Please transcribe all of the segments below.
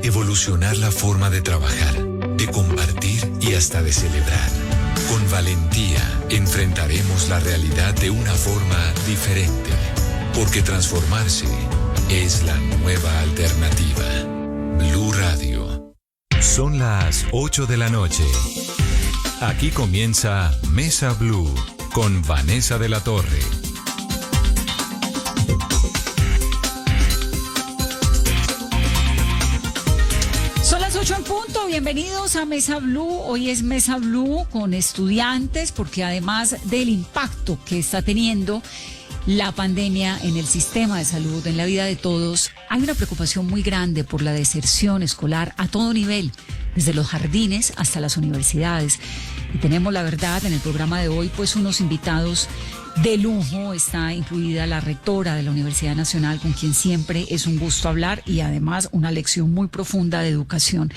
Evolucionar la forma de trabajar, de compartir y hasta de celebrar. Con valentía enfrentaremos la realidad de una forma diferente, porque transformarse es la nueva alternativa. Blue Radio. Son las 8 de la noche. Aquí comienza Mesa Blue con Vanessa de la Torre. Son las 8 en punto, bienvenidos a Mesa Blue. Hoy es Mesa Blue con estudiantes porque además del impacto que está teniendo la pandemia en el sistema de salud, en la vida de todos, hay una preocupación muy grande por la deserción escolar a todo nivel, desde los jardines hasta las universidades. Y tenemos, la verdad, en el programa de hoy, pues unos invitados de lujo. Está incluida la rectora de la Universidad Nacional, con quien siempre es un gusto hablar, y además una lección muy profunda de educación.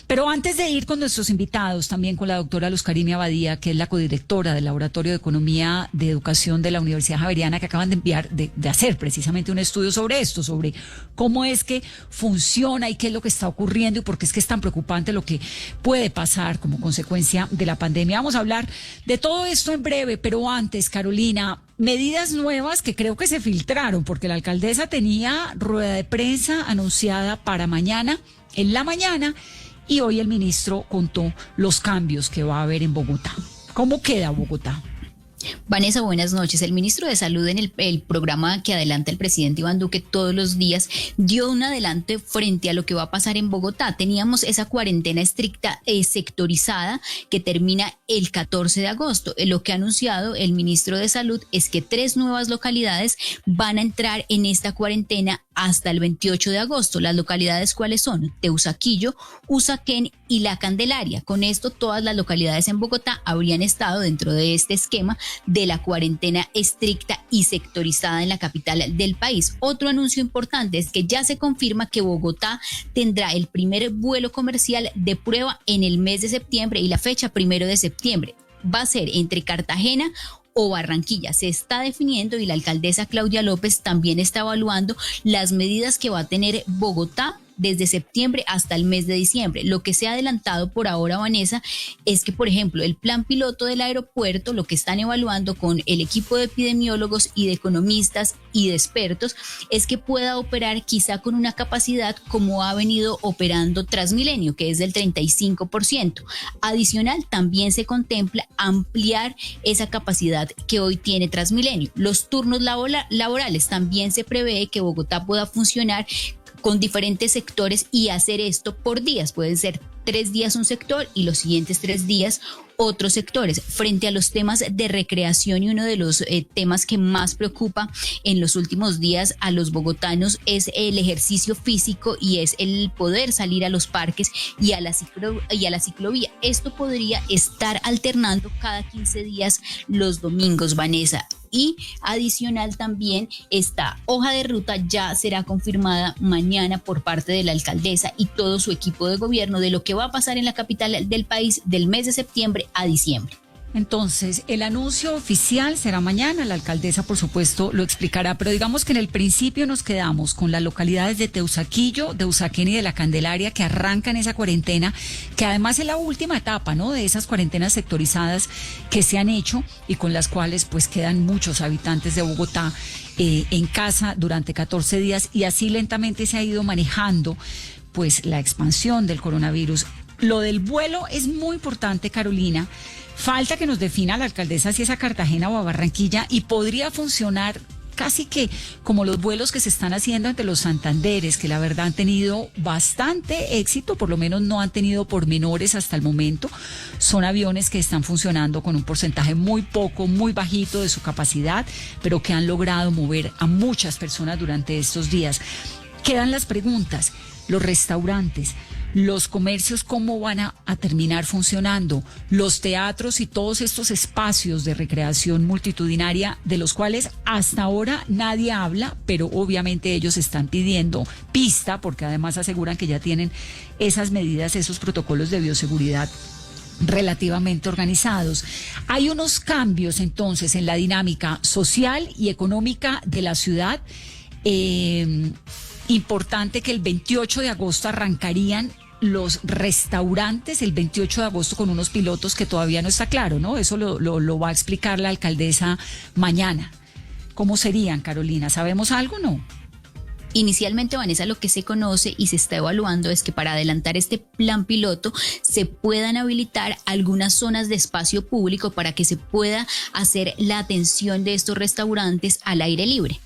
Pero antes de ir con nuestros invitados, también con la doctora Luz Karime Abadía, que es la codirectora del Laboratorio de Economía de Educación de la Universidad Javeriana, que acaban de enviar, de hacer precisamente un estudio sobre esto, sobre cómo es que funciona y qué es lo que está ocurriendo y por qué es que es tan preocupante lo que puede pasar como consecuencia de la pandemia. Vamos a hablar de todo esto en breve, pero antes, Carolina, medidas nuevas que creo que se filtraron, porque la alcaldesa tenía rueda de prensa anunciada para mañana, en la mañana, y hoy el ministro contó los cambios que va a haber en Bogotá. ¿Cómo queda Bogotá? Vanessa, buenas noches. El ministro de Salud, en el programa que adelanta el presidente Iván Duque todos los días, dio un adelante frente a lo que va a pasar en Bogotá. Teníamos esa cuarentena estricta sectorizada que termina el 14 de agosto. Lo que ha anunciado el ministro de Salud es que 3 nuevas localidades van a entrar en esta cuarentena hasta el 28 de agosto. ¿Las localidades cuáles son? Teusaquillo, Usaquén y La Candelaria. Con esto, todas las localidades en Bogotá habrían estado dentro de este esquema de la cuarentena estricta y sectorizada en la capital del país. Otro anuncio importante es que ya se confirma que Bogotá tendrá el primer vuelo comercial de prueba en el mes de septiembre, y la fecha 1 de septiembre va a ser entre Cartagena o Barranquilla. Se está definiendo, y la alcaldesa Claudia López también está evaluando las medidas que va a tener Bogotá desde septiembre hasta el mes de diciembre. Lo que se ha adelantado por ahora, Vanessa, es que, por ejemplo, el plan piloto del aeropuerto, lo que están evaluando con el equipo de epidemiólogos y de economistas y de expertos, es que pueda operar quizá con una capacidad como ha venido operando Transmilenio, que es del 35%. Adicional, también se contempla ampliar esa capacidad que hoy tiene Transmilenio. Los turnos laborales, también se prevé que Bogotá pueda funcionar con diferentes sectores y hacer esto por días. Pueden ser 3 días un sector y los siguientes 3 días otros sectores. Frente a los temas de recreación, y uno de los temas que más preocupa en los últimos días a los bogotanos es el ejercicio físico, y es el poder salir a los parques y a la ciclovía. Esto podría estar alternando cada 15 días los domingos, Vanessa. Y adicional también, esta hoja de ruta ya será confirmada mañana por parte de la alcaldesa y todo su equipo de gobierno de lo que va a pasar en la capital del país del mes de septiembre a diciembre. Entonces, el anuncio oficial será mañana, la alcaldesa por supuesto lo explicará, pero digamos que en el principio nos quedamos con las localidades de Teusaquillo, de Usaquén y de La Candelaria, que arrancan esa cuarentena, que además es la última etapa, ¿no?, de esas cuarentenas sectorizadas que se han hecho y con las cuales pues quedan muchos habitantes de Bogotá en casa durante 14 días, y así lentamente se ha ido manejando pues la expansión del coronavirus. Lo del vuelo es muy importante, Carolina. Falta que nos defina la alcaldesa si es a Cartagena o a Barranquilla, y podría funcionar casi que como los vuelos que se están haciendo entre los Santanderes, que la verdad han tenido bastante éxito, por lo menos no han tenido pormenores hasta el momento. Son aviones que están funcionando con un porcentaje muy bajito de su capacidad, pero que han logrado mover a muchas personas durante estos días. Quedan las preguntas: los restaurantes, los comercios, ¿cómo van a terminar funcionando? Los teatros y todos estos espacios de recreación multitudinaria, de los cuales hasta ahora nadie habla, pero obviamente ellos están pidiendo pista, porque además aseguran que ya tienen esas medidas, esos protocolos de bioseguridad relativamente organizados. Hay unos cambios entonces en la dinámica social y económica de la ciudad. Importante que el 28 de agosto arrancarían los restaurantes, el 28 de agosto, con unos pilotos que todavía no está claro, ¿no? Eso lo va a explicar la alcaldesa mañana. ¿Cómo serían, Carolina? ¿Sabemos algo o no? Inicialmente, Vanessa, lo que se conoce y se está evaluando es que para adelantar este plan piloto se puedan habilitar algunas zonas de espacio público para que se pueda hacer la atención de estos restaurantes al aire libre.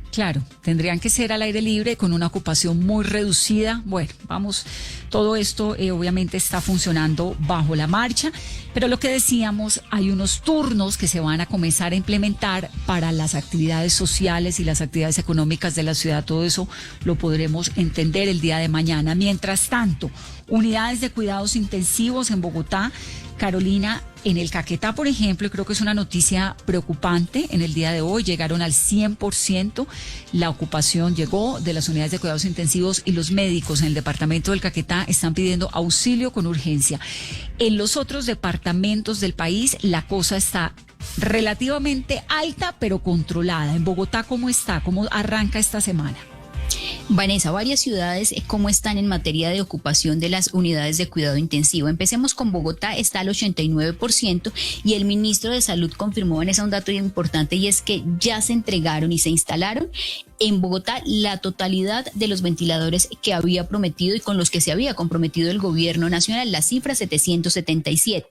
Claro, tendrían que ser al aire libre con una ocupación muy reducida. Bueno, vamos, todo esto obviamente está funcionando bajo la marcha, pero lo que decíamos, hay unos turnos que se van a comenzar a implementar para las actividades sociales y las actividades económicas de la ciudad. Todo eso lo podremos entender el día de mañana. Mientras tanto, unidades de cuidados intensivos en Bogotá, Carolina, en el Caquetá, por ejemplo, y creo que es una noticia preocupante, en el día de hoy llegaron al 100%, la ocupación llegó de las unidades de cuidados intensivos y los médicos en el departamento del Caquetá están pidiendo auxilio con urgencia. En los otros departamentos del país la cosa está relativamente alta, pero controlada. En Bogotá, ¿cómo está? ¿Cómo arranca esta semana? Vanessa, varias ciudades, ¿cómo están en materia de ocupación de las unidades de cuidado intensivo? Empecemos con Bogotá, está al 89% y el ministro de Salud confirmó, Vanessa, un dato importante, y es que ya se entregaron y se instalaron en Bogotá la totalidad de los ventiladores que había prometido y con los que se había comprometido el gobierno nacional, la cifra 777.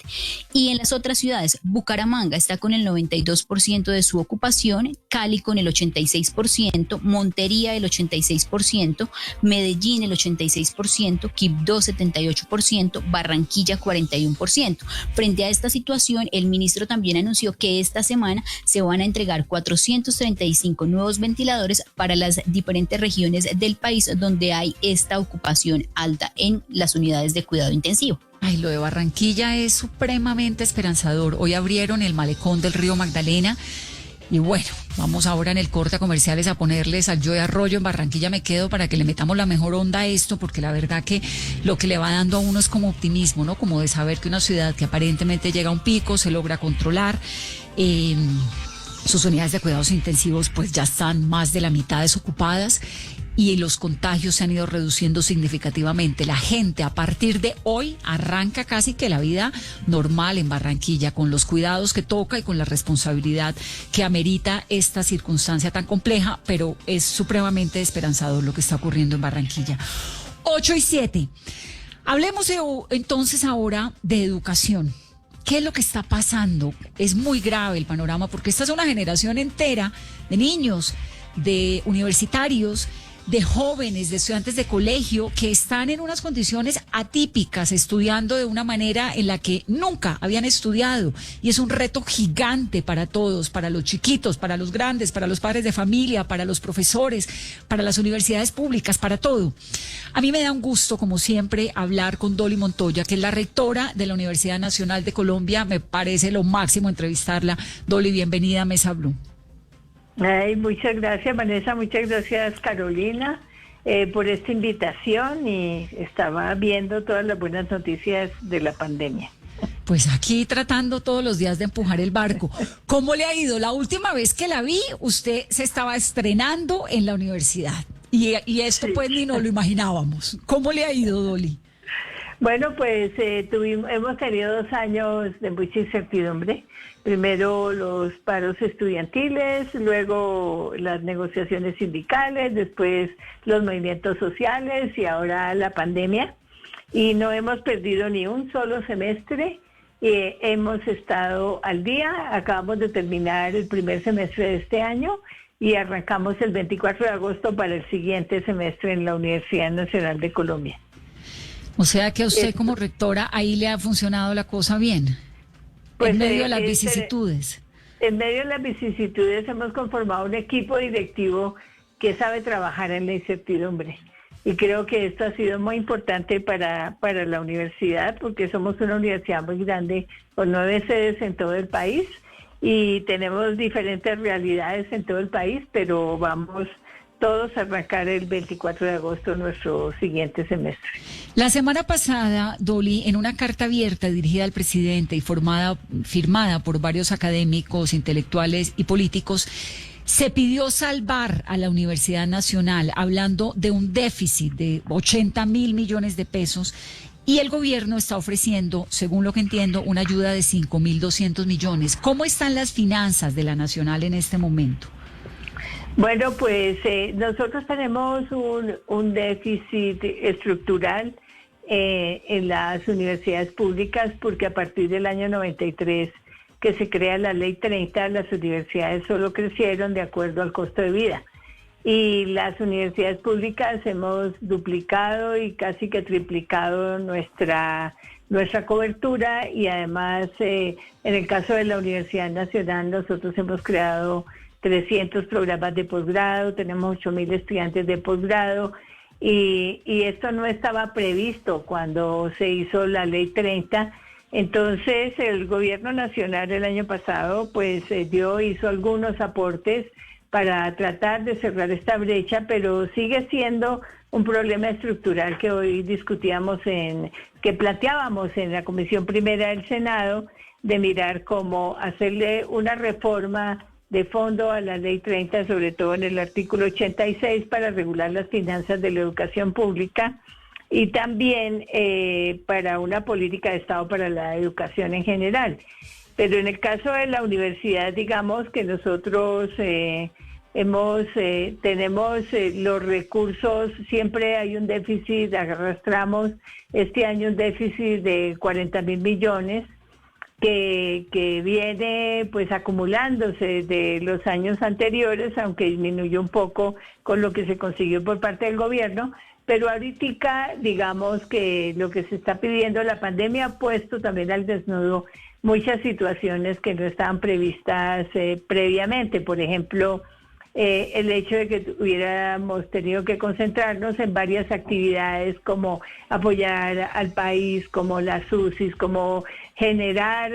Y en las otras ciudades, Bucaramanga está con el 92% de su ocupación, Cali con el 86%, Montería el 86%, Medellín el 86%, Quibdó 78%, Barranquilla 41%. Frente a esta situación, el ministro también anunció que esta semana se van a entregar 435 nuevos ventiladores para las diferentes regiones del país donde hay esta ocupación alta en las unidades de cuidado intensivo. Ay, lo de Barranquilla es supremamente esperanzador. Hoy abrieron el malecón del río Magdalena y bueno, vamos ahora en el corte a comerciales a ponerles al Joy Arroyo en Barranquilla me quedo para que le metamos la mejor onda a esto, porque la verdad que lo que le va dando a uno es como optimismo, ¿no? Como de saber que una ciudad que aparentemente llega a un pico se logra controlar. Sus unidades de cuidados intensivos pues ya están más de la mitad desocupadas y los contagios se han ido reduciendo significativamente. La gente a partir de hoy arranca casi que la vida normal en Barranquilla, con los cuidados que toca y con la responsabilidad que amerita esta circunstancia tan compleja, pero es supremamente esperanzador lo que está ocurriendo en Barranquilla. 8:07. Hablemos entonces ahora de educación. ¿Qué es lo que está pasando? Es muy grave el panorama porque esta es una generación entera de niños, de universitarios, de jóvenes, de estudiantes de colegio que están en unas condiciones atípicas, estudiando de una manera en la que nunca habían estudiado. Y es un reto gigante para todos, para los chiquitos, para los grandes, para los padres de familia, para los profesores, para las universidades públicas, para todo. A mí me da un gusto, como siempre, hablar con Dolly Montoya, que es la rectora de la Universidad Nacional de Colombia. Me parece lo máximo entrevistarla. Dolly, bienvenida a Mesa Blue. Ay, muchas gracias, Vanessa, muchas gracias, Carolina, por esta invitación, y estaba viendo todas las buenas noticias de la pandemia. Pues aquí tratando todos los días de empujar el barco. ¿Cómo le ha ido? La última vez que la vi, usted se estaba estrenando en la universidad y esto pues ni nos lo imaginábamos. ¿Cómo le ha ido, Dolly? Bueno, pues hemos tenido 2 años de mucha incertidumbre. Primero los paros estudiantiles, luego las negociaciones sindicales, después los movimientos sociales y ahora la pandemia. Y no hemos perdido ni un solo semestre. Hemos estado al día, acabamos de terminar el primer semestre de este año y arrancamos el 24 de agosto para el siguiente semestre en la Universidad Nacional de Colombia. O sea que a usted como rectora ahí le ha funcionado la cosa bien. Pues en medio de las vicisitudes. En medio de las vicisitudes hemos conformado un equipo directivo que sabe trabajar en la incertidumbre. Y creo que esto ha sido muy importante para la universidad, porque somos una universidad muy grande, con 9 sedes en todo el país, y tenemos diferentes realidades en todo el país, pero vamos todos arrancar el 24 de agosto nuestro siguiente semestre. La semana pasada, Dolly, en una carta abierta dirigida al presidente y firmada por varios académicos, intelectuales y políticos, se pidió salvar a la Universidad Nacional, hablando de un déficit de 80.000 millones de pesos, y el gobierno está ofreciendo, según lo que entiendo, una ayuda de 5.200 millones. ¿Cómo están las finanzas de la Nacional en este momento? Bueno, pues nosotros tenemos un déficit estructural en las universidades públicas, porque a partir del año 93 que se crea la Ley 30, las universidades solo crecieron de acuerdo al costo de vida. Y las universidades públicas hemos duplicado y casi que triplicado nuestra cobertura, y además en el caso de la Universidad Nacional nosotros hemos creado 300 programas de posgrado, tenemos 8.000 estudiantes de posgrado, y esto no estaba previsto cuando se hizo la Ley 30. Entonces el gobierno nacional el año pasado pues hizo algunos aportes para tratar de cerrar esta brecha, pero sigue siendo un problema estructural que hoy que planteábamos en la Comisión Primera del Senado, de mirar cómo hacerle una reforma de fondo a la Ley 30, sobre todo en el artículo 86, para regular las finanzas de la educación pública, y también para una política de Estado para la educación en general. Pero en el caso de la universidad, digamos que nosotros tenemos los recursos, siempre hay un déficit, arrastramos este año un déficit de 40.000 millones, que viene pues acumulándose de los años anteriores, aunque disminuyó un poco con lo que se consiguió por parte del gobierno. Pero ahorita, digamos que lo que se está pidiendo, la pandemia ha puesto también al desnudo muchas situaciones que no estaban previstas previamente. Por ejemplo, el hecho de que hubiéramos tenido que concentrarnos en varias actividades, como apoyar al país, como las UCIs, como generar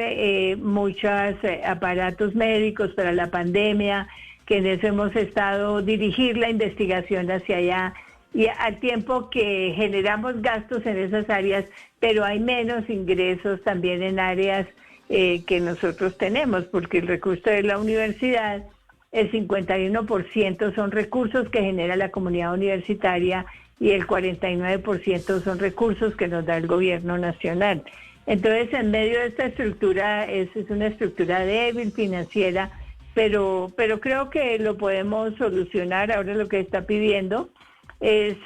muchos aparatos médicos para la pandemia, que en eso hemos estado, dirigir la investigación hacia allá, y al tiempo que generamos gastos en esas áreas, pero hay menos ingresos también en áreas que nosotros tenemos, porque el recurso de la universidad, el 51% son recursos que genera la comunidad universitaria y el 49% son recursos que nos da el gobierno nacional. Entonces, en medio de esta estructura, es una estructura débil financiera, pero creo que lo podemos solucionar. Ahora lo que está pidiendo es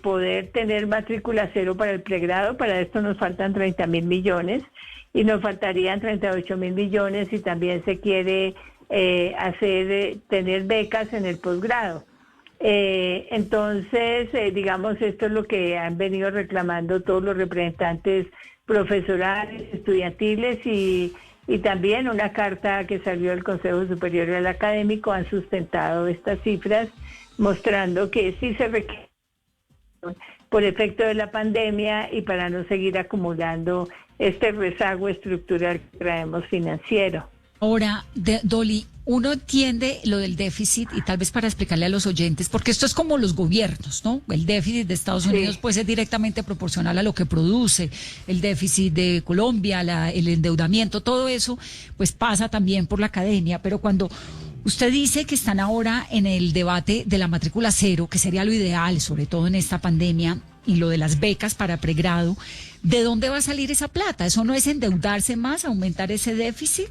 poder tener matrícula cero para el pregrado. Para esto nos faltan 30.000 millones y nos faltarían 38.000 millones, y también se quiere tener becas en el posgrado. Entonces, digamos, esto es lo que han venido reclamando todos los representantes profesorales, estudiantiles, y también una carta que salió del Consejo Superior del Académico han sustentado estas cifras, mostrando que sí se requiere por efecto de la pandemia y para no seguir acumulando este rezago estructural que traemos financiero. Ahora, Dolly, uno entiende lo del déficit, y tal vez para explicarle a los oyentes, porque esto es como los gobiernos, ¿no? El déficit de Estados Unidos pues es directamente proporcional a lo que produce, el déficit de Colombia, el endeudamiento, todo eso pues pasa también por la academia. Pero cuando usted dice que están ahora en el debate de la matrícula cero, que sería lo ideal, sobre todo en esta pandemia, y lo de las becas para pregrado, ¿de dónde va a salir esa plata? ¿Eso no es endeudarse más, aumentar ese déficit?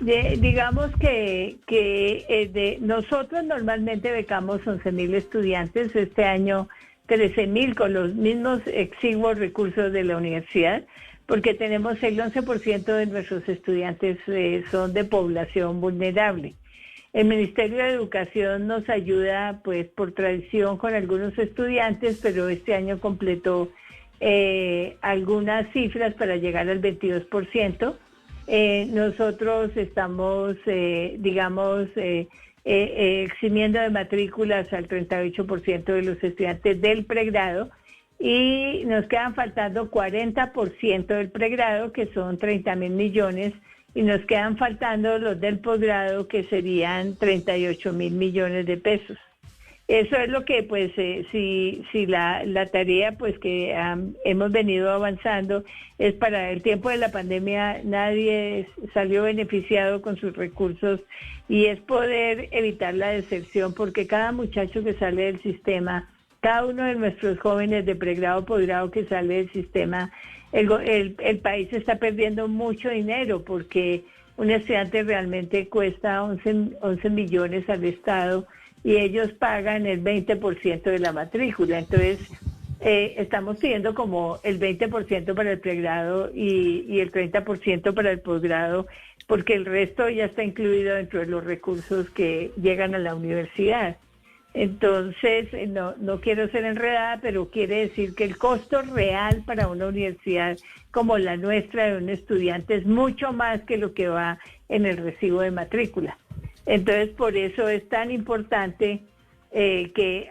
Digamos que nosotros normalmente becamos 11.000 estudiantes, este año 13.000, con los mismos exiguos recursos de la universidad, porque tenemos el 11% de nuestros estudiantes son de población vulnerable. El Ministerio de Educación nos ayuda pues por tradición con algunos estudiantes, pero este año completó algunas cifras para llegar al 22%. Nosotros estamos, eximiendo de matrículas al 38% de los estudiantes del pregrado, y nos quedan faltando 40% del pregrado, que son 30.000 millones, y nos quedan faltando los del posgrado, que serían 38.000 millones de pesos. Eso es lo que, pues, si la tarea, pues, que hemos venido avanzando es para el tiempo de la pandemia, nadie salió beneficiado con sus recursos y es poder evitar la deserción, porque cada muchacho que sale del sistema, cada uno de nuestros jóvenes de pregrado, posgrado que sale del sistema, el país está perdiendo mucho dinero porque un estudiante realmente cuesta 11 millones al Estado y ellos pagan el 20% de la matrícula. Entonces, estamos pidiendo como el 20% para el pregrado y el 30% para el posgrado, porque el resto ya está incluido dentro de los recursos que llegan a la universidad. Entonces, no quiero ser enredada, pero quiere decir que el costo real para una universidad como la nuestra de un estudiante es mucho más que lo que va en el recibo de matrícula. Entonces, por eso es tan importante que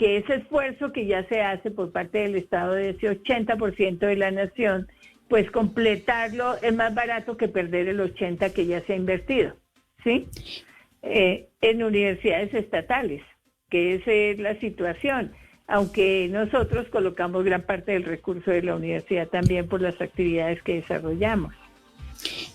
ese esfuerzo que ya se hace por parte del Estado de ese 80% de la nación, pues completarlo es más barato que perder el 80% que ya se ha invertido, ¿sí? En universidades estatales, que esa es la situación, aunque nosotros colocamos gran parte del recurso de la universidad también por las actividades que desarrollamos.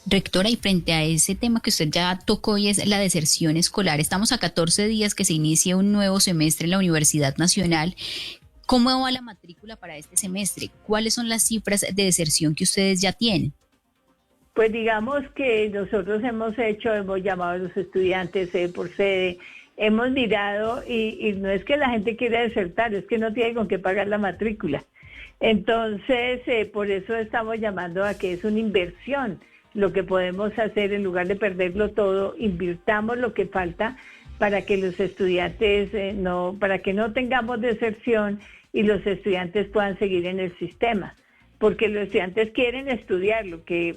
Rectora, y frente a ese tema que usted ya tocó y es la deserción escolar, estamos a 14 días que se inicia un nuevo semestre en la Universidad Nacional. ¿Cómo va la matrícula para este semestre? ¿Cuáles son las cifras de deserción que ustedes ya tienen? Pues digamos que nosotros hemos llamado a los estudiantes sede por sede, hemos mirado y no es que la gente quiera desertar, es que no tiene con qué pagar la matrícula. Entonces, por eso estamos llamando a que es una inversión. Lo que podemos hacer, en lugar de perderlo todo, invirtamos lo que falta para que los estudiantes para que no tengamos deserción y los estudiantes puedan seguir en el sistema. Porque los estudiantes quieren estudiar, lo que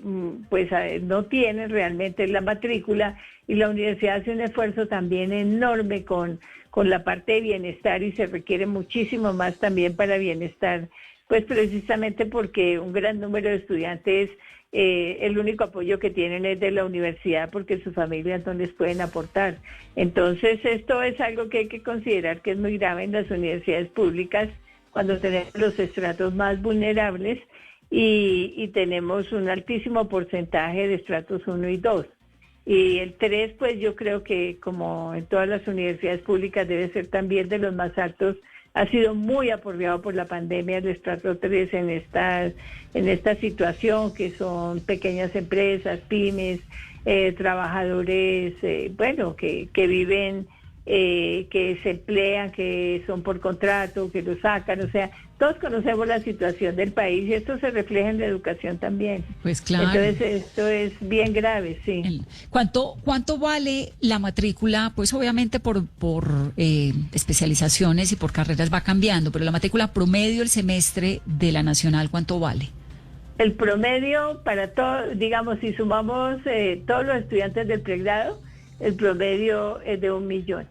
pues no tienen realmente la matrícula, y la universidad hace un esfuerzo también enorme con la parte de bienestar y se requiere muchísimo más también para bienestar, pues precisamente porque un gran número de estudiantes el único apoyo que tienen es de la universidad porque sus familias no les pueden aportar. Entonces esto es algo que hay que considerar que es muy grave en las universidades públicas cuando tenemos los estratos más vulnerables y tenemos un altísimo porcentaje de estratos 1 y 2. Y el 3, pues yo creo que como en todas las universidades públicas debe ser también de los más altos. Ha sido muy aporreado por la pandemia el estrato 3 en esta situación, que son pequeñas empresas, pymes, trabajadores, que viven, que se emplean, que son por contrato, que lo sacan, o sea, todos conocemos la situación del país y esto se refleja en la educación también. Pues claro. Entonces esto es bien grave, sí. ¿Cuánto vale la matrícula? Pues obviamente por especializaciones y por carreras va cambiando, pero la matrícula promedio el semestre de la Nacional, ¿cuánto vale? El promedio para todo, digamos, si sumamos todos los estudiantes del pregrado, el promedio es de 1 millón.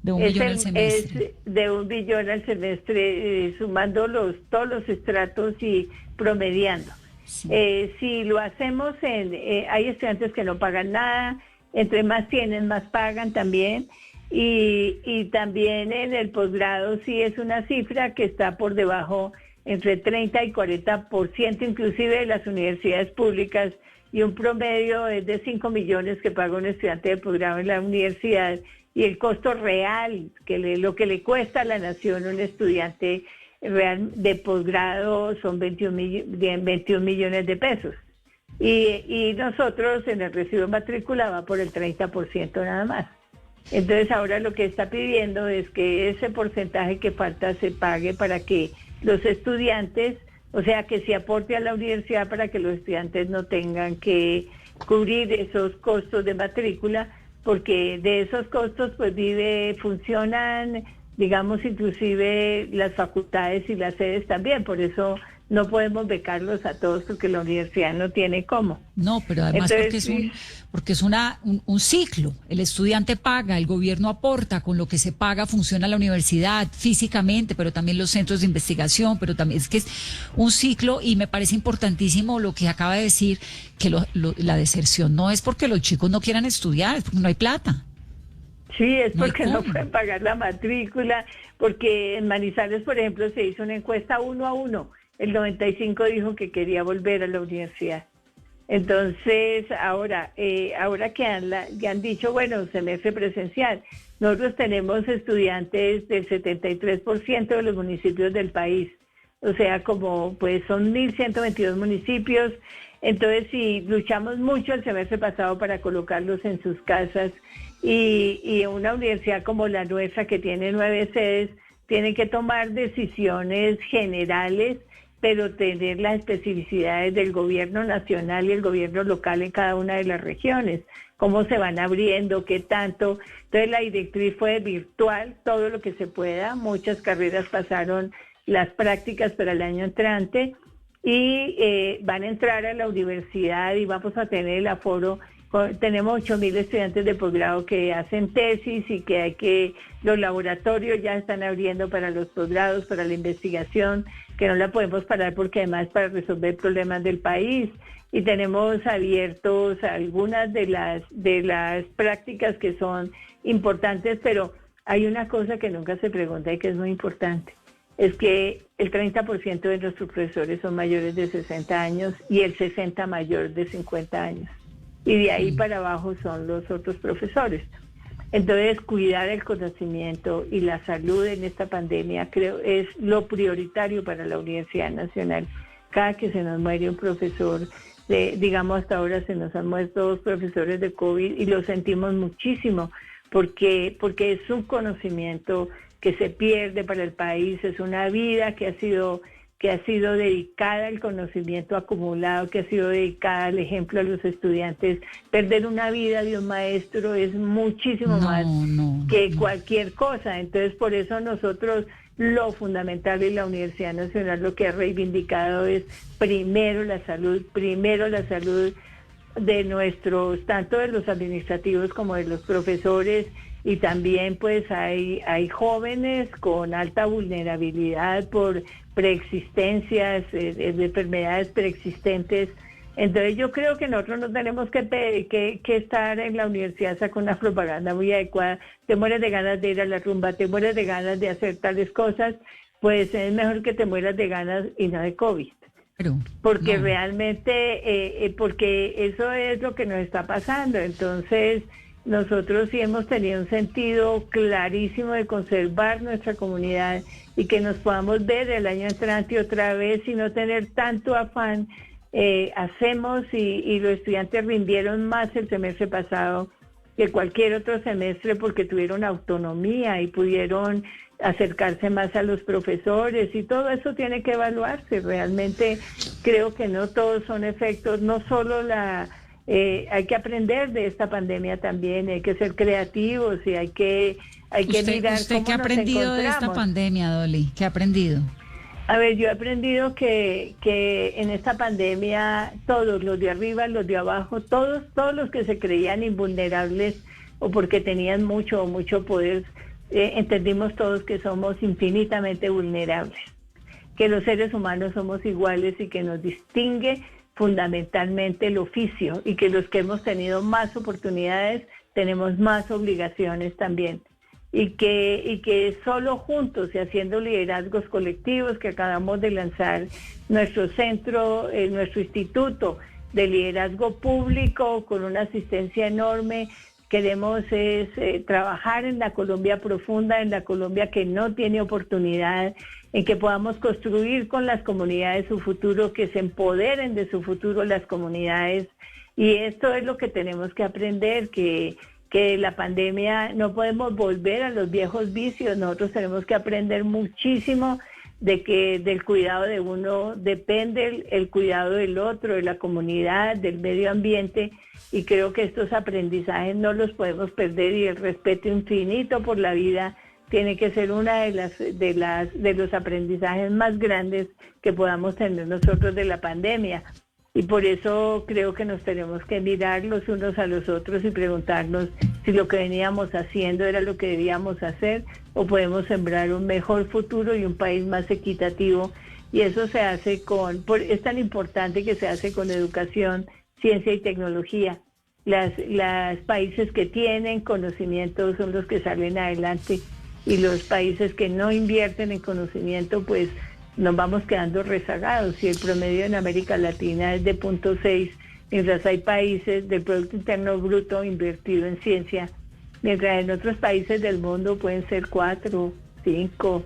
De 1 millón al semestre. Es de 1 billón al semestre, sumando todos los estratos y promediando. Sí. Si lo hacemos hay estudiantes que no pagan nada, entre más tienen, más pagan también. Y también en el posgrado sí es una cifra que está por debajo, entre 30 y 40%, inclusive de las universidades públicas, y un promedio es de 5 millones que paga un estudiante de posgrado en la universidad, y el costo real, lo que le cuesta a la nación un estudiante real de posgrado son 21 millones de pesos. Y nosotros en el recibo de matrícula va por el 30% nada más. Entonces ahora lo que está pidiendo es que ese porcentaje que falta se pague para que los estudiantes, o sea, que se aporte a la universidad para que los estudiantes no tengan que cubrir esos costos de matrícula, porque de esos costos pues funcionan, digamos, inclusive las facultades y las sedes también, por eso no podemos becarlos a todos porque la universidad no tiene cómo. No, pero además porque es un ciclo. El estudiante paga, el gobierno aporta, con lo que se paga funciona la universidad físicamente, pero también los centros de investigación, pero también es que es un ciclo y me parece importantísimo lo que acaba de decir, que la deserción no es porque los chicos no quieran estudiar, es porque no hay plata. Sí, es No hay porque no cómo. pueden pagar la matrícula, porque en Manizales, por ejemplo, se hizo una encuesta 1-1. El 95 dijo que quería volver a la universidad. Entonces, ahora que han dicho, bueno, semestre presencial, nosotros tenemos estudiantes del 73% de los municipios del país. O sea, como pues son 1.122 municipios. Entonces, si luchamos mucho el semestre pasado para colocarlos en sus casas y una universidad como la nuestra, que tiene 9 sedes, tiene que tomar decisiones generales, pero tener las especificidades del gobierno nacional y el gobierno local en cada una de las regiones, cómo se van abriendo, qué tanto. Entonces la directriz fue virtual, todo lo que se pueda. Muchas carreras pasaron las prácticas para el año entrante y van a entrar a la universidad y vamos a tener el aforo. Tenemos 8.000 estudiantes de posgrado que hacen tesis y los laboratorios ya están abriendo para los posgrados, para la investigación, que no la podemos parar porque además para resolver problemas del país. Y tenemos abiertos algunas de las prácticas que son importantes, pero hay una cosa que nunca se pregunta y que es muy importante. Es que el 30% de nuestros profesores son mayores de 60 años y el 60% mayor de 50 años. Y de ahí para abajo son los otros profesores. Entonces, cuidar el conocimiento y la salud en esta pandemia creo es lo prioritario para la Universidad Nacional. Cada que se nos muere un profesor, digamos hasta ahora se nos han muerto 2 profesores de COVID y lo sentimos muchísimo porque es un conocimiento que se pierde para el país, es una vida que ha sido dedicada al conocimiento acumulado, que ha sido dedicada al ejemplo a los estudiantes. Perder una vida de un maestro es muchísimo más que cualquier cosa. Entonces, por eso nosotros lo fundamental en la Universidad Nacional lo que ha reivindicado es primero la salud de nuestros, tanto de los administrativos como de los profesores. Y también pues hay jóvenes con alta vulnerabilidad por preexistencias, de enfermedades preexistentes. Entonces yo creo que nosotros no tenemos que estar en la universidad con una propaganda muy adecuada. Te mueres de ganas de ir a la rumba, te mueres de ganas de hacer tales cosas, pues es mejor que te mueras de ganas y no de COVID. Porque realmente, porque eso es lo que nos está pasando. Entonces, nosotros sí hemos tenido un sentido clarísimo de conservar nuestra comunidad y que nos podamos ver el año entrante otra vez y no tener tanto afán. Hacemos y los estudiantes rindieron más el semestre pasado que cualquier otro semestre porque tuvieron autonomía y pudieron acercarse más a los profesores y todo eso tiene que evaluarse. Realmente creo que no todos son efectos, no solo hay que aprender de esta pandemia también, hay que ser creativos y hay que mirar ¿Usted qué ha aprendido de esta pandemia, Dolly? ¿Qué ha aprendido? A ver, yo he aprendido que en esta pandemia todos, los de arriba, los de abajo, todos los que se creían invulnerables o porque tenían mucho poder, entendimos todos que somos infinitamente vulnerables, que los seres humanos somos iguales y que nos distingue fundamentalmente el oficio y que los que hemos tenido más oportunidades tenemos más obligaciones también y que solo juntos y haciendo liderazgos colectivos que acabamos de lanzar nuestro centro, nuestro instituto de liderazgo público con una asistencia enorme. Queremos trabajar en la Colombia profunda, en la Colombia que no tiene oportunidad, en que podamos construir con las comunidades su futuro, que se empoderen de su futuro las comunidades. Y esto es lo que tenemos que aprender, que la pandemia no podemos volver a los viejos vicios. Nosotros tenemos que aprender muchísimo de que del cuidado de uno depende el cuidado del otro, de la comunidad, del medio ambiente, y creo que estos aprendizajes no los podemos perder y el respeto infinito por la vida tiene que ser una de los aprendizajes más grandes que podamos tener nosotros de la pandemia. Y por eso creo que nos tenemos que mirar los unos a los otros y preguntarnos si lo que veníamos haciendo era lo que debíamos hacer o podemos sembrar un mejor futuro y un país más equitativo. Y eso se hace es tan importante que se hace con educación, ciencia y tecnología. Los países que tienen conocimiento son los que salen adelante, y los países que no invierten en conocimiento, pues nos vamos quedando rezagados. Si el promedio en América Latina es de 0.6, mientras hay países del Producto Interno Bruto invertido en ciencia, mientras en otros países del mundo pueden ser 4, 5,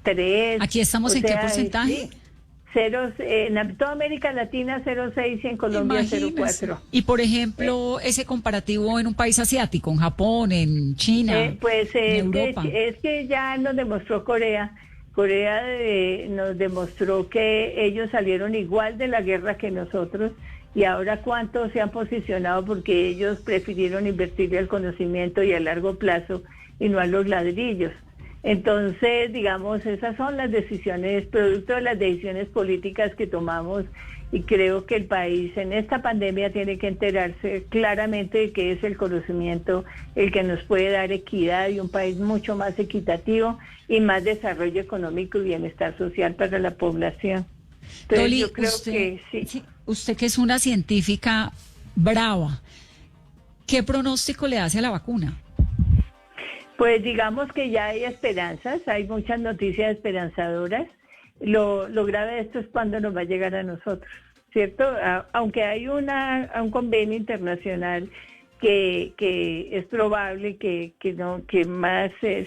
3. ¿Aquí estamos en qué porcentaje? Sí, en toda América Latina 0.6 y en Colombia 0.4. Y por ejemplo, ese comparativo en un país asiático, en Japón, en China, en Europa. Es que ya nos demostró Corea. Corea nos demostró que ellos salieron igual de la guerra que nosotros, y ahora cuánto se han posicionado porque ellos prefirieron invertirle al conocimiento y a largo plazo y no a los ladrillos. Entonces, digamos, esas son las decisiones, producto de las decisiones políticas que tomamos, y creo que el país en esta pandemia tiene que enterarse claramente de que es el conocimiento el que nos puede dar equidad y un país mucho más equitativo y más desarrollo económico y bienestar social para la población. Entonces, Dolly, yo creo usted, que sí. Usted que es una científica brava, ¿qué pronóstico le hace a la vacuna? Pues digamos que ya hay esperanzas, hay muchas noticias esperanzadoras. Lo grave de esto es cuándo nos va a llegar a nosotros, ¿cierto? Aunque hay un convenio internacional que es probable que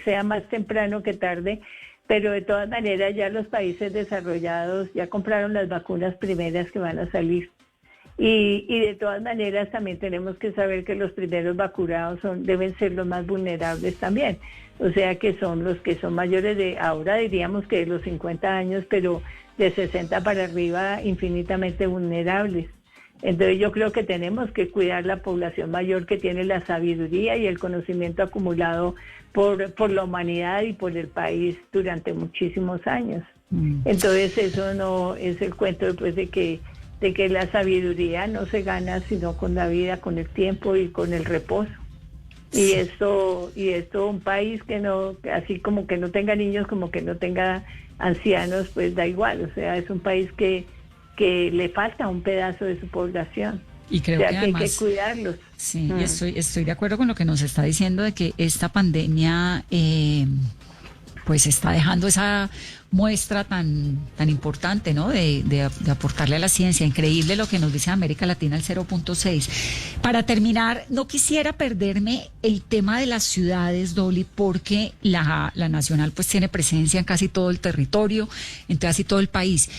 sea más temprano que tarde, pero de todas maneras ya los países desarrollados ya compraron las vacunas primeras que van a salir. Y de todas maneras también tenemos que saber que los primeros vacunados deben ser los más vulnerables también. O sea que son los que son mayores de, ahora diríamos que de los 50 años, pero de 60 para arriba infinitamente vulnerables. Entonces yo creo que tenemos que cuidar la población mayor que tiene la sabiduría y el conocimiento acumulado por la humanidad y por el país durante muchísimos años. Entonces eso no es el cuento después de que la sabiduría no se gana sino con la vida, con el tiempo y con el reposo. Y esto un país que no, así como que no tenga niños, como que no tenga ancianos, pues da igual. O sea, es un país que le falta un pedazo de su población. Y creo que además, hay que cuidarlos. Sí, y estoy de acuerdo con lo que nos está diciendo de que esta pandemia pues está dejando esa muestra tan importante, ¿no? De aportarle a la ciencia. Increíble lo que nos dice América Latina, el 0.6. Para terminar, no quisiera perderme el tema de las ciudades, Dolly, porque la Nacional pues tiene presencia en casi todo el territorio, en casi todo el país.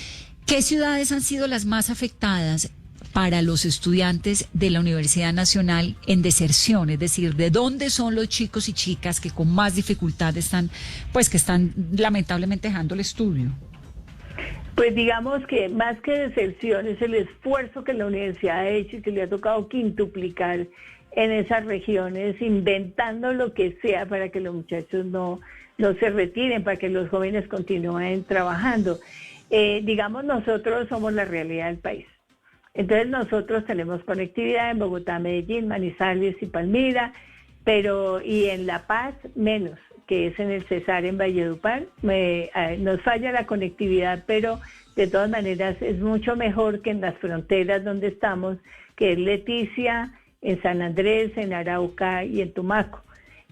¿Qué ciudades han sido las más afectadas para los estudiantes de la Universidad Nacional en deserción? Es decir, ¿de dónde son los chicos y chicas que con más dificultad están lamentablemente dejando el estudio? Pues digamos que más que deserción es el esfuerzo que la universidad ha hecho y que le ha tocado quintuplicar en esas regiones, inventando lo que sea para que los muchachos no se retiren, para que los jóvenes continúen trabajando. Digamos, nosotros somos la realidad del país. Entonces nosotros tenemos conectividad en Bogotá, Medellín, Manizales y Palmira, y en La Paz menos, que es en el Cesar en Valledupar. Nos falla la conectividad, pero de todas maneras es mucho mejor que en las fronteras donde estamos, que es Leticia, en San Andrés, en Arauca y en Tumaco.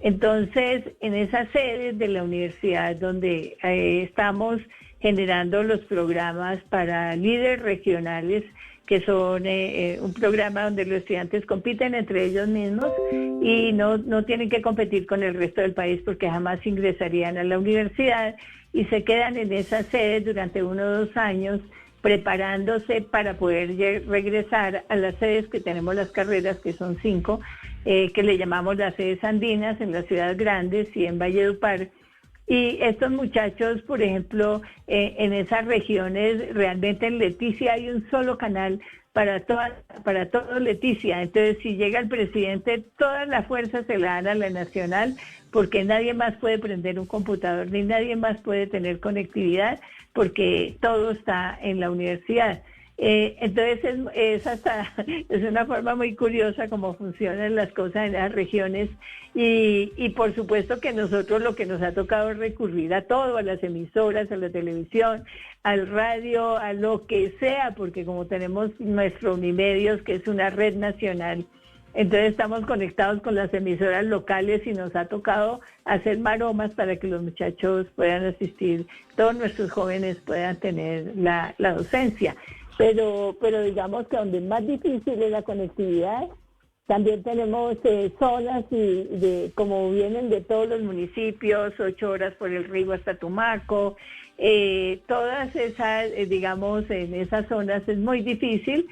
Entonces, en esas sedes de la universidad donde estamos generando los programas para líderes regionales, que son un programa donde los estudiantes compiten entre ellos mismos y no tienen que competir con el resto del país porque jamás ingresarían a la universidad y se quedan en esas sedes durante 1 o 2 años preparándose para poder regresar a las sedes que tenemos las carreras, que son 5, que le llamamos las sedes andinas en las ciudades grandes y en Valledupar. Y estos muchachos, por ejemplo, en esas regiones, realmente en Leticia hay un solo canal para todo Leticia. Entonces, si llega el presidente, todas las fuerzas se la dan a la Nacional, porque nadie más puede prender un computador, ni nadie más puede tener conectividad, porque todo está en la universidad. Entonces es una forma muy curiosa cómo funcionan las cosas en las regiones y por supuesto que nosotros lo que nos ha tocado es recurrir a todo, a las emisoras, a la televisión, al radio, a lo que sea, porque como tenemos nuestro Unimedios, que es una red nacional Entonces estamos conectados con las emisoras locales y nos ha tocado hacer maromas para que los muchachos puedan asistir, todos nuestros jóvenes puedan tener la docencia. Pero digamos que donde es más difícil es la conectividad. También tenemos zonas como vienen de todos los municipios, 8 horas por el río hasta Tumaco, todas esas, digamos, en esas zonas es muy difícil,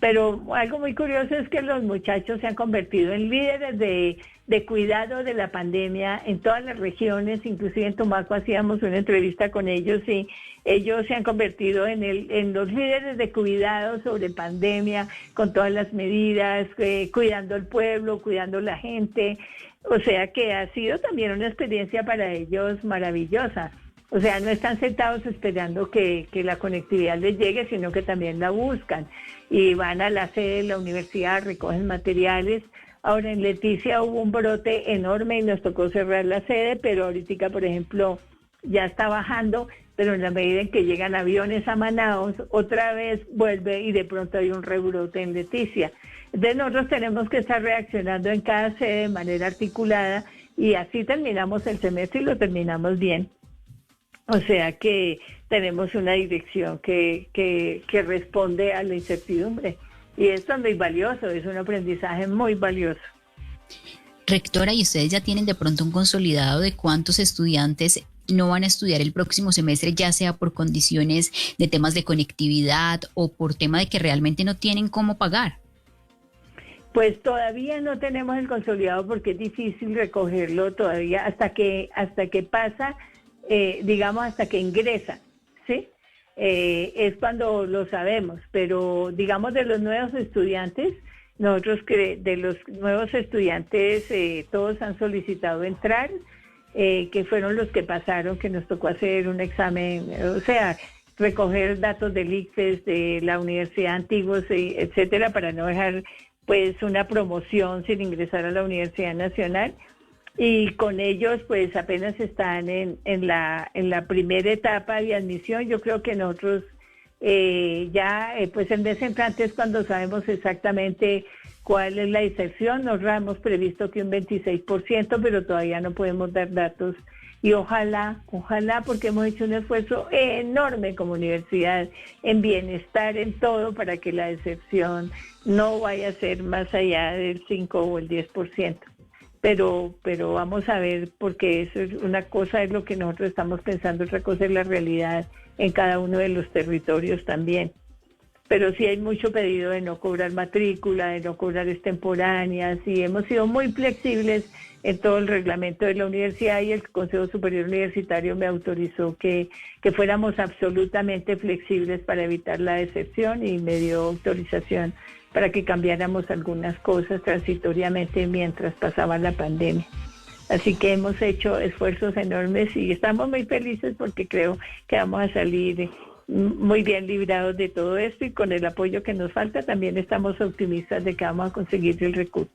pero algo muy curioso es que los muchachos se han convertido en líderes de cuidado de la pandemia en todas las regiones, inclusive en Tumaco hacíamos una entrevista con ellos y ellos se han convertido en los líderes de cuidado sobre pandemia, con todas las medidas, cuidando al pueblo, cuidando a la gente. O sea que ha sido también una experiencia para ellos maravillosa. O sea, no están sentados esperando que la conectividad les llegue, sino que también la buscan. Y van a la sede de la universidad, recogen materiales. Ahora en Leticia hubo un brote enorme y nos tocó cerrar la sede, pero ahorita, por ejemplo, ya está bajando, pero en la medida en que llegan aviones a Manaos, otra vez vuelve y de pronto hay un rebrote en Leticia. Entonces nosotros tenemos que estar reaccionando en cada sede de manera articulada y así terminamos el semestre y lo terminamos bien. O sea que tenemos una dirección que responde a la incertidumbre. Y esto es muy valioso, es un aprendizaje muy valioso. Rectora, ¿y ustedes ya tienen de pronto un consolidado de cuántos estudiantes no van a estudiar el próximo semestre, ya sea por condiciones de temas de conectividad o por tema de que realmente no tienen cómo pagar? Pues todavía no tenemos el consolidado porque es difícil recogerlo todavía hasta que pasa, digamos hasta que ingresa, ¿sí? Es cuando lo sabemos, pero digamos de los nuevos estudiantes, nosotros de los nuevos estudiantes todos han solicitado entrar, que fueron los que pasaron, que nos tocó hacer un examen, o sea, recoger datos del ICFES, de la Universidad Antiguos, etcétera, para no dejar pues una promoción sin ingresar a la Universidad Nacional. Y con ellos pues apenas están en la primera etapa de admisión. Yo creo que nosotros pues en desentrante es cuando sabemos exactamente cuál es la diserción. Nosotros hemos previsto que un 26%, pero todavía no podemos dar datos. Y ojalá, porque hemos hecho un esfuerzo enorme como universidad en bienestar, en todo, para que la deserción no vaya a ser más allá del 5 o el 10%. Pero vamos a ver, porque eso es una cosa, es lo que nosotros estamos pensando, otra cosa es la realidad en cada uno de los territorios también. Pero sí hay mucho pedido de no cobrar matrícula, de no cobrar extemporáneas, y hemos sido muy flexibles en todo el reglamento de la universidad, y el Consejo Superior Universitario me autorizó que fuéramos absolutamente flexibles para evitar la deserción, y me dio autorización para que cambiáramos algunas cosas transitoriamente mientras pasaba la pandemia. Así que hemos hecho esfuerzos enormes y estamos muy felices porque creo que vamos a salir muy bien librados de todo esto, y con el apoyo que nos falta también estamos optimistas de que vamos a conseguir el recurso.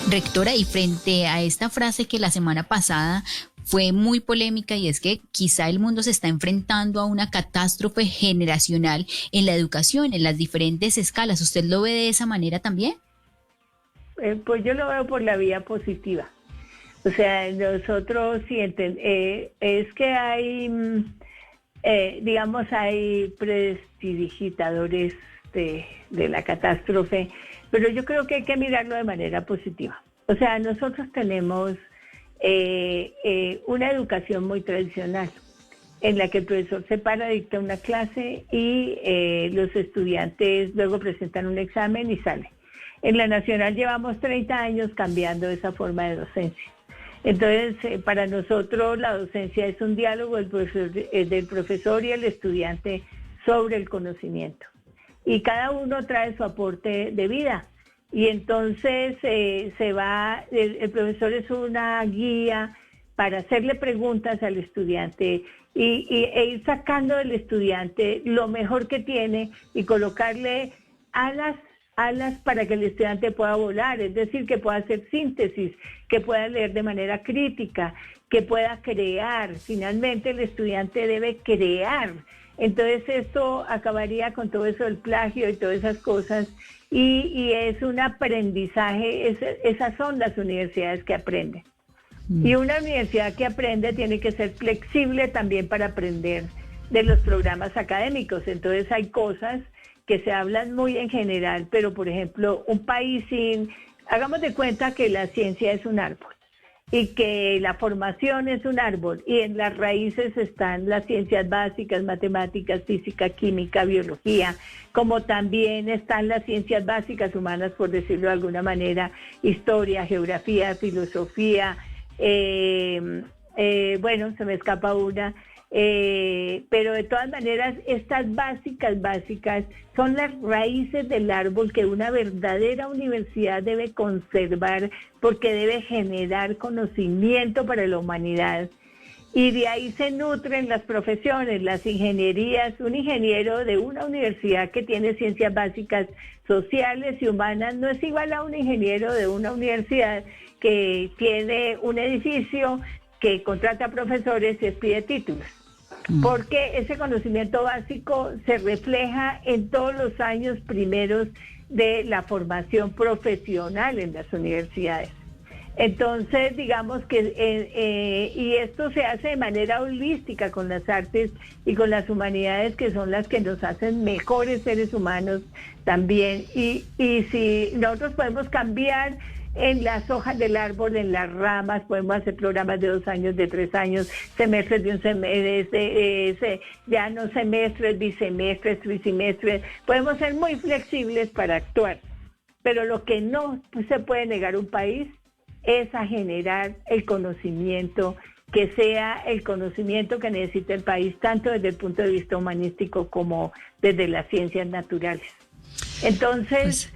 Rectora, y frente a esta frase que la semana pasada fue muy polémica, y es que quizá el mundo se está enfrentando a una catástrofe generacional en la educación, en las diferentes escalas, ¿usted lo ve de esa manera también? Pues yo lo veo por la vía positiva. O sea, nosotros sienten, es que hay, digamos, hay prestidigitadores de la catástrofe, pero yo creo que hay que mirarlo de manera positiva. O sea, nosotros tenemos una educación muy tradicional, en la que el profesor se para, dicta una clase y los estudiantes luego presentan un examen y salen. En la Nacional llevamos 30 años cambiando esa forma de docencia. Entonces, para nosotros la docencia es un diálogo del profesor y el estudiante sobre el conocimiento. Y cada uno trae su aporte de vida. Y entonces el profesor es una guía para hacerle preguntas al estudiante e ir sacando del estudiante lo mejor que tiene y colocarle alas para que el estudiante pueda volar, es decir, que pueda hacer síntesis, que pueda leer de manera crítica, que pueda crear. Finalmente el estudiante debe crear Entonces esto acabaría con todo eso del plagio y todas esas cosas, y es un aprendizaje, esas son las universidades que aprenden. Y una universidad que aprende tiene que ser flexible también para aprender de los programas académicos. Entonces hay cosas que se hablan muy en general, pero por ejemplo, un país hagamos de cuenta que la ciencia es un árbol y que la formación es un árbol y en las raíces están las ciencias básicas, matemáticas, física, química, biología, como también están las ciencias básicas humanas, por decirlo de alguna manera, historia, geografía, filosofía, bueno, se me escapa una, pero de todas maneras estas básicas son las raíces del árbol que una verdadera universidad debe conservar porque debe generar conocimiento para la humanidad. Y de ahí se nutren las profesiones, las ingenierías. Un ingeniero de una universidad que tiene ciencias básicas sociales y humanas no es igual a un ingeniero de una universidad que tiene un edificio, que contrata profesores y pide títulos. Porque ese conocimiento básico se refleja en todos los años primeros de la formación profesional en las universidades. Entonces, digamos que, y esto se hace de manera holística con las artes y con las humanidades, que son las que nos hacen mejores seres humanos también. Y si nosotros podemos cambiar en las hojas del árbol, en las ramas, podemos hacer programas de 2 años, de 3 años, semestres de un semestre, ya no semestres, bisemestres, trisemestres. Podemos ser muy flexibles para actuar, pero lo que no se puede negar un país es a generar el conocimiento, que sea el conocimiento que necesita el país, tanto desde el punto de vista humanístico como desde las ciencias naturales. Entonces,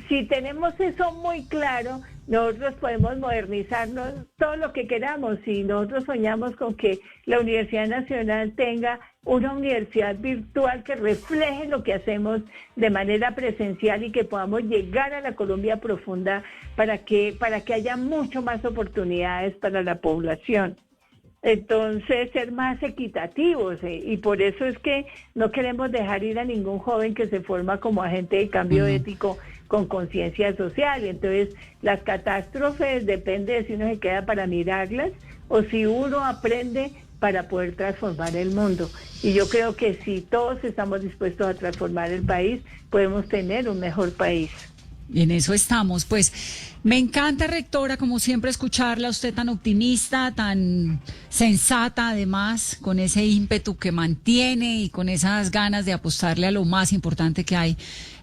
si tenemos eso muy claro, nosotros podemos modernizarnos todo lo que queramos. Y nosotros soñamos con que la Universidad Nacional tenga una universidad virtual que refleje lo que hacemos de manera presencial y que podamos llegar a la Colombia profunda para que haya mucho más oportunidades para la población. Entonces, ser más equitativos, y por eso es que no queremos dejar ir a ningún joven que se forma como agente de cambio ético con conciencia social. Entonces, las catástrofes depende de si uno se queda para mirarlas o si uno aprende para poder transformar el mundo. Y yo creo que si todos estamos dispuestos a transformar el país, podemos tener un mejor país. Y en eso estamos. Pues me encanta, rectora, como siempre, escucharla a usted tan optimista, tan sensata, además, con ese ímpetu que mantiene y con esas ganas de apostarle a lo más importante que hay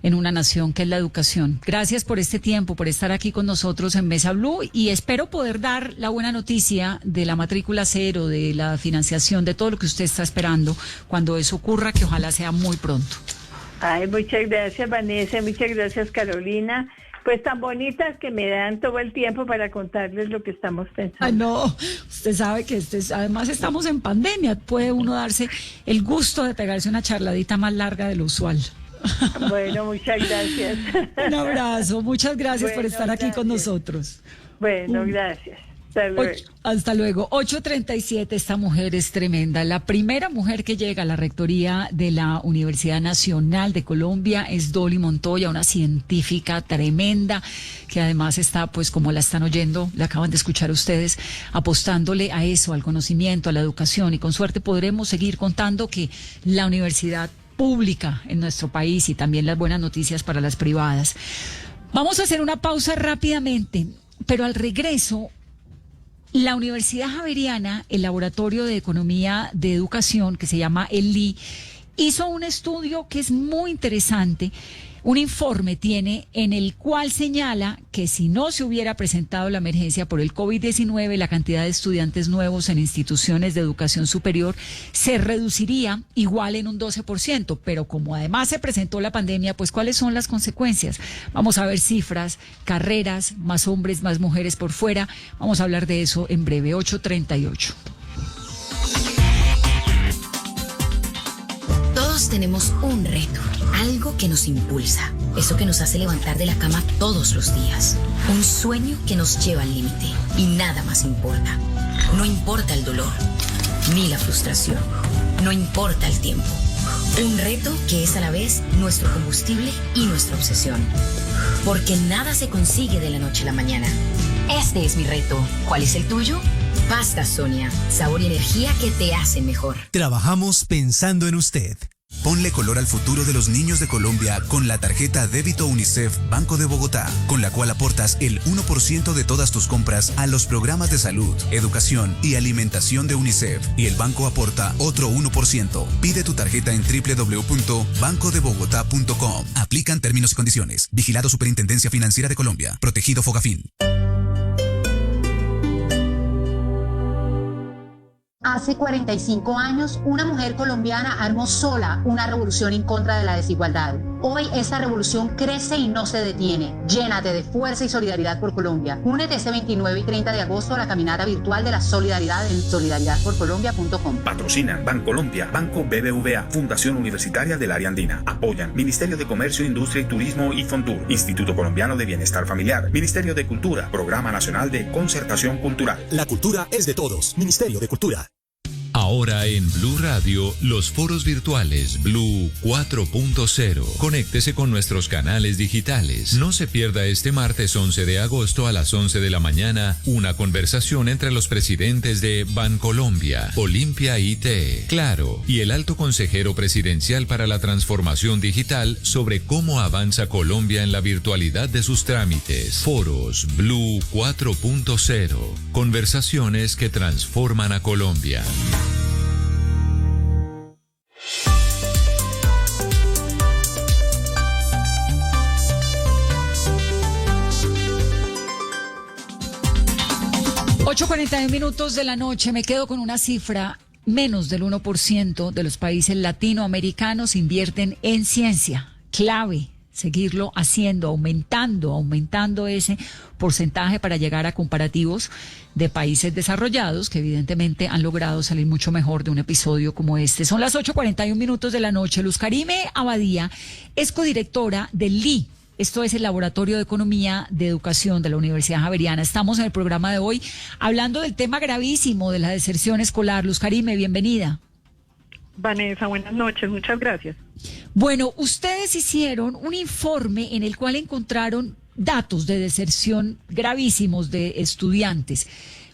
en una nación, que es la educación. Gracias por este tiempo, por estar aquí con nosotros en Mesa Blue, y espero poder dar la buena noticia de la matrícula cero, de la financiación, de todo lo que usted está esperando cuando eso ocurra, que ojalá sea muy pronto. Ay, muchas gracias, Vanessa, muchas gracias, Carolina. Pues tan bonitas que me dan todo el tiempo para contarles lo que estamos pensando. Ay, no, usted sabe que además estamos en pandemia, puede uno darse el gusto de pegarse una charladita más larga de lo usual. Bueno, muchas gracias. Un abrazo, muchas gracias por estar aquí con nosotros. Bueno, gracias. Hasta luego. 8:37, esta mujer es tremenda. La primera mujer que llega a la rectoría de la Universidad Nacional de Colombia es Dolly Montoya, una científica tremenda, que además está, pues como la están oyendo, la acaban de escuchar ustedes, apostándole a eso, al conocimiento, a la educación, y con suerte podremos seguir contando que la universidad pública en nuestro país, y también las buenas noticias para las privadas. Vamos a hacer una pausa rápidamente, pero al regreso, la Universidad Javeriana, el Laboratorio de Economía de Educación, que se llama el LI, hizo un estudio que es muy interesante. Un informe tiene en el cual señala que si no se hubiera presentado la emergencia por el COVID-19, la cantidad de estudiantes nuevos en instituciones de educación superior se reduciría igual en un 12%. Pero como además se presentó la pandemia, pues ¿cuáles son las consecuencias? Vamos a ver cifras, carreras, más hombres, más mujeres por fuera. Vamos a hablar de eso en breve, 8:38. Todos tenemos un reto, algo que nos impulsa, eso que nos hace levantar de la cama todos los días, un sueño que nos lleva al límite y nada más importa. No importa el dolor, ni la frustración. no importa el tiempo. Un reto que es a la vez nuestro combustible y nuestra obsesión. Porque nada se consigue de la noche a la mañana. Este es mi reto. ¿Cuál es el tuyo? Pasta Sonia, sabor y energía que te hacen mejor. Trabajamos pensando en usted. Ponle color al futuro de los niños de Colombia con la tarjeta Débito UNICEF Banco de Bogotá, con la cual aportas el 1% de todas tus compras a los programas de salud, educación y alimentación de UNICEF, y el banco aporta otro 1%. Pide tu tarjeta en www.bancodebogotá.com. Aplican términos y condiciones. Vigilado Superintendencia Financiera de Colombia. Protegido Fogafín. Hace 45 años, una mujer colombiana armó sola una revolución en contra de la desigualdad. Hoy esta revolución crece y no se detiene. Llénate de fuerza y solidaridad por Colombia. Únete este 29 y 30 de agosto a la caminata virtual de la solidaridad en solidaridadporcolombia.com. Patrocinan Bancolombia, Banco BBVA, Fundación Universitaria del Área Andina. Apoyan Ministerio de Comercio, Industria y Turismo y Fontur, Instituto Colombiano de Bienestar Familiar, Ministerio de Cultura, Programa Nacional de Concertación Cultural. La cultura es de todos. Ministerio de Cultura. Ahora en Blue Radio, los foros virtuales Blue 4.0. Conéctese con nuestros canales digitales. No se pierda este martes 11 de agosto a las 11 de la mañana una conversación entre los presidentes de Bancolombia, Olimpia IT, Claro y el alto consejero presidencial para la transformación digital sobre cómo avanza Colombia en la virtualidad de sus trámites. Foros Blue 4.0. Conversaciones que transforman a Colombia. $8:41 de la noche. Me quedo con una cifra. Menos del 1% de los países latinoamericanos invierten en ciencia. Clave seguirlo haciendo, aumentando ese porcentaje para llegar a comparativos de países desarrollados que evidentemente han logrado salir mucho mejor de un episodio como este. Son las 8:41 de la noche. Luz Karime Abadía es codirectora del LI. Esto es el Laboratorio de Economía de Educación de la Universidad Javeriana. Estamos en el programa de hoy hablando del tema gravísimo de la deserción escolar. Luz Karime, bienvenida. Vanessa, buenas noches, muchas gracias. Bueno, ustedes hicieron un informe en el cual encontraron datos de deserción gravísimos de estudiantes.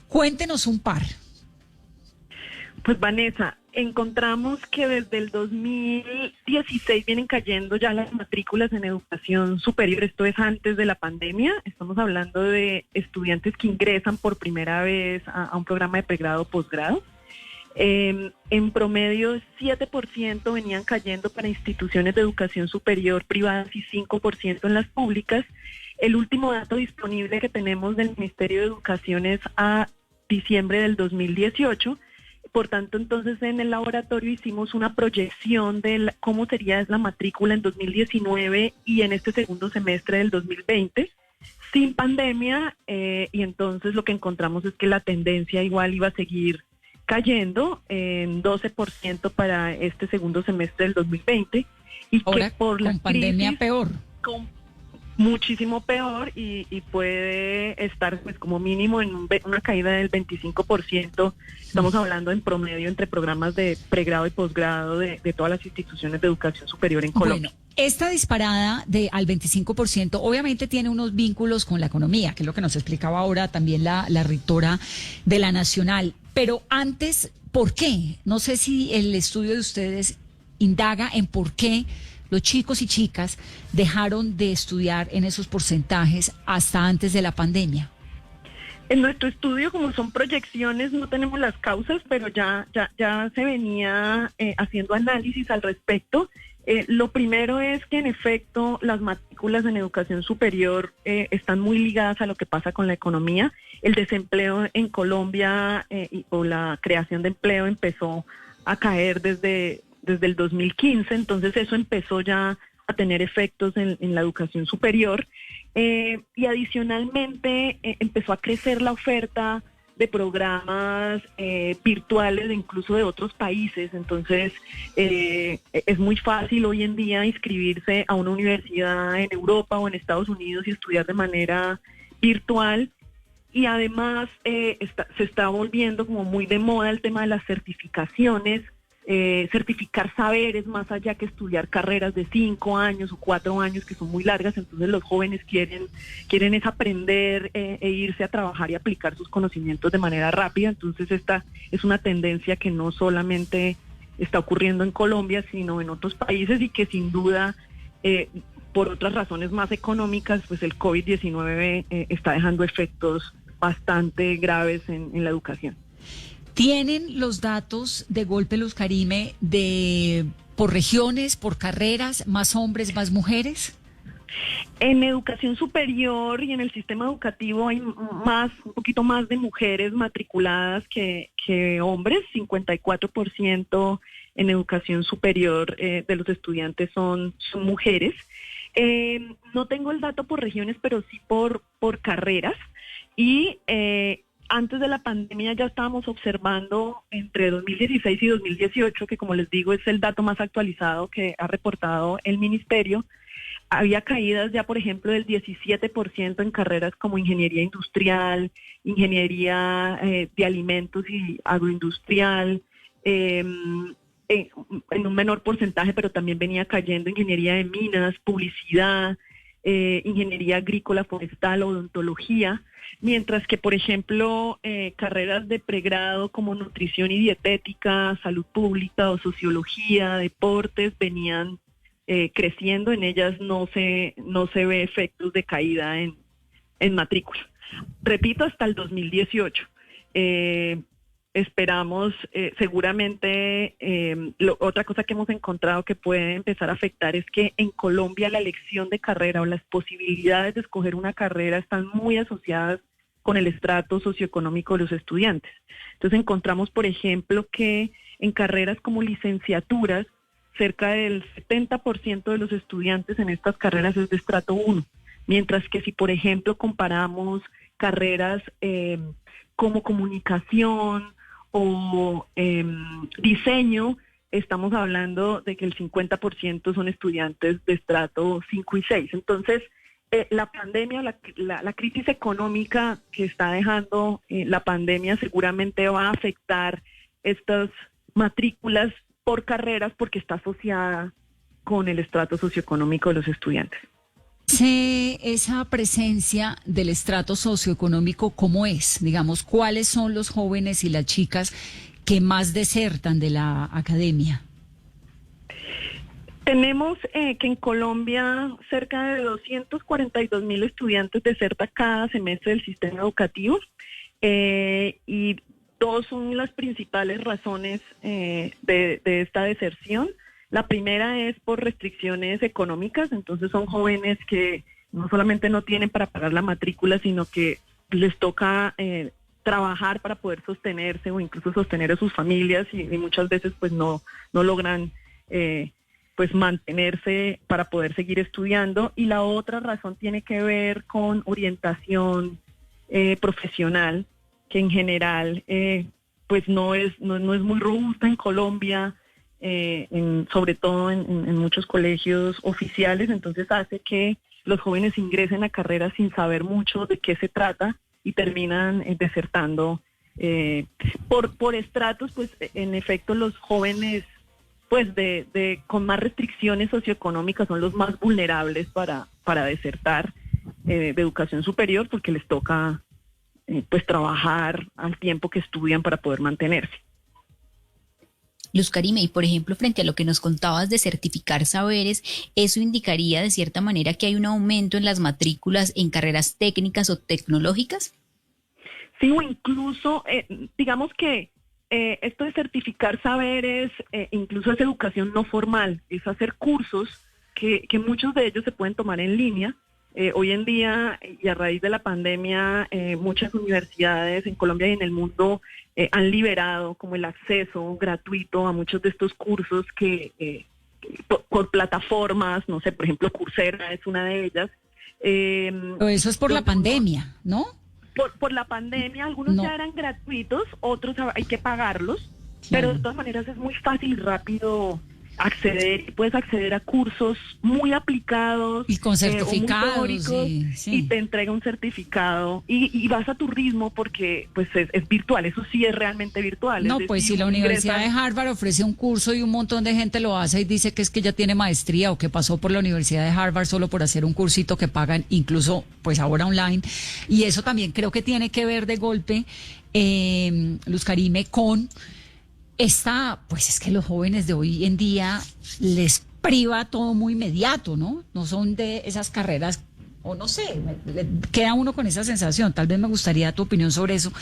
Cuéntenos un par. Pues Vanessa, encontramos que desde el 2016 vienen cayendo ya las matrículas en educación superior. Esto es antes de la pandemia. Estamos hablando de estudiantes que ingresan por primera vez a un programa de pregrado o posgrado. En promedio 7% venían cayendo para instituciones de educación superior privadas y 5% en las públicas. El último dato disponible que tenemos del Ministerio de Educación es a diciembre del 2018. Por tanto, entonces en el laboratorio hicimos una proyección de cómo sería la matrícula en 2019 y en este segundo semestre del 2020, sin pandemia, y entonces lo que encontramos es que la tendencia igual iba a seguir cayendo en 12% para este segundo semestre del 2020 y ahora, que por la con pandemia crisis, peor. Muchísimo peor y puede estar pues como mínimo en una caída del 25%. Estamos hablando en promedio entre programas de pregrado y posgrado de todas las instituciones de educación superior en Colombia. Bueno, esta disparada al 25% obviamente tiene unos vínculos con la economía, que es lo que nos explicaba ahora también la rectora de la Nacional. Pero antes, ¿por qué? No sé si el estudio de ustedes indaga en por qué los chicos y chicas dejaron de estudiar en esos porcentajes hasta antes de la pandemia. En nuestro estudio, como son proyecciones, no tenemos las causas, pero ya se venía haciendo análisis al respecto. Lo primero es que en efecto las matrículas en educación superior están muy ligadas a lo que pasa con la economía. El desempleo en Colombia o la creación de empleo empezó a caer desde el 2015, entonces eso empezó ya a tener efectos en la educación superior y adicionalmente empezó a crecer la oferta de programas virtuales incluso de otros países, entonces es muy fácil hoy en día inscribirse a una universidad en Europa o en Estados Unidos y estudiar de manera virtual. Y además se está volviendo como muy de moda el tema de las certificaciones certificar saberes más allá que estudiar carreras de 5 años o 4 años que son muy largas. Entonces los jóvenes quieren es aprender e irse a trabajar y aplicar sus conocimientos de manera rápida. Entonces esta es una tendencia que no solamente está ocurriendo en Colombia, sino en otros países, y que sin duda, por otras razones más económicas, pues el COVID-19 está dejando efectos bastante graves en la educación. ¿Tienen los datos de golpe, Luz Karime, por regiones, por carreras, más hombres, más mujeres? En educación superior y en el sistema educativo hay un poquito más de mujeres matriculadas que hombres. 54% en educación superior de los estudiantes son mujeres. No tengo el dato por regiones, pero sí por carreras. Y antes de la pandemia ya estábamos observando entre 2016 y 2018, que como les digo es el dato más actualizado que ha reportado el ministerio, había caídas ya, por ejemplo, del 17% en carreras como ingeniería industrial, ingeniería de alimentos y agroindustrial, en un menor porcentaje, pero también venía cayendo ingeniería de minas, publicidad, ingeniería agrícola, forestal, odontología, mientras que, por ejemplo, carreras de pregrado como nutrición y dietética, salud pública o sociología, deportes, venían creciendo. En ellas no se ve efectos de caída en matrícula. Repito, hasta el 2018. Esperamos, seguramente, otra cosa que hemos encontrado que puede empezar a afectar es que en Colombia la elección de carrera o las posibilidades de escoger una carrera están muy asociadas con el estrato socioeconómico de los estudiantes. Entonces encontramos, por ejemplo, que en carreras como licenciaturas, cerca del 70% de los estudiantes en estas carreras es de estrato 1, mientras que si, por ejemplo, comparamos carreras como comunicación o diseño, estamos hablando de que el 50% son estudiantes de estrato 5 y 6. Entonces, la pandemia, la crisis económica que está dejando la pandemia seguramente va a afectar estas matrículas por carreras porque está asociada con el estrato socioeconómico de los estudiantes. Esa presencia del estrato socioeconómico, ¿cómo es? Digamos, ¿cuáles son los jóvenes y las chicas que más desertan de la academia? Tenemos que en Colombia cerca de 242.000 estudiantes desertan cada semestre del sistema educativo, y dos son las principales razones de esta deserción. La primera es por restricciones económicas. Entonces son jóvenes que no solamente no tienen para pagar la matrícula, sino que les toca trabajar para poder sostenerse o incluso sostener a sus familias, y muchas veces pues no logran pues mantenerse para poder seguir estudiando. Y la otra razón tiene que ver con orientación profesional, que en general pues no es muy robusta en Colombia, sobre todo en muchos colegios oficiales. Entonces hace que los jóvenes ingresen a carreras sin saber mucho de qué se trata y terminan desertando por estratos. Pues en efecto los jóvenes pues con más restricciones socioeconómicas son los más vulnerables para desertar de educación superior, porque les toca pues trabajar al tiempo que estudian para poder mantenerse. Luz Karime, y por ejemplo, frente a lo que nos contabas de certificar saberes, ¿eso indicaría de cierta manera que hay un aumento en las matrículas en carreras técnicas o tecnológicas? Sí, o incluso, digamos que esto de certificar saberes, incluso es educación no formal, es hacer cursos que muchos de ellos se pueden tomar en línea. Hoy en día, y a raíz de la pandemia, muchas universidades en Colombia y en el mundo han liberado como el acceso gratuito a muchos de estos cursos que por plataformas, no sé, por ejemplo, Coursera es una de ellas. Pero eso es por la pandemia, ¿no? Por la pandemia, algunos ya eran gratuitos, otros hay que pagarlos, pero de todas maneras es muy fácil y rápido puedes acceder a cursos muy aplicados y con certificados, muy teóricos, y te entrega un certificado y vas a tu ritmo porque pues es virtual, eso sí es realmente virtual. No, pues si la Universidad de Harvard ofrece un curso y un montón de gente lo hace y dice que es que ya tiene maestría o que pasó por la Universidad de Harvard solo por hacer un cursito que pagan incluso pues ahora online, y eso también creo que tiene que ver de golpe, Luz Karime, con pues es que los jóvenes de hoy en día les priva todo muy inmediato, ¿no? No son de esas carreras, o no sé, queda uno con esa sensación. Tal vez me gustaría tu opinión sobre eso,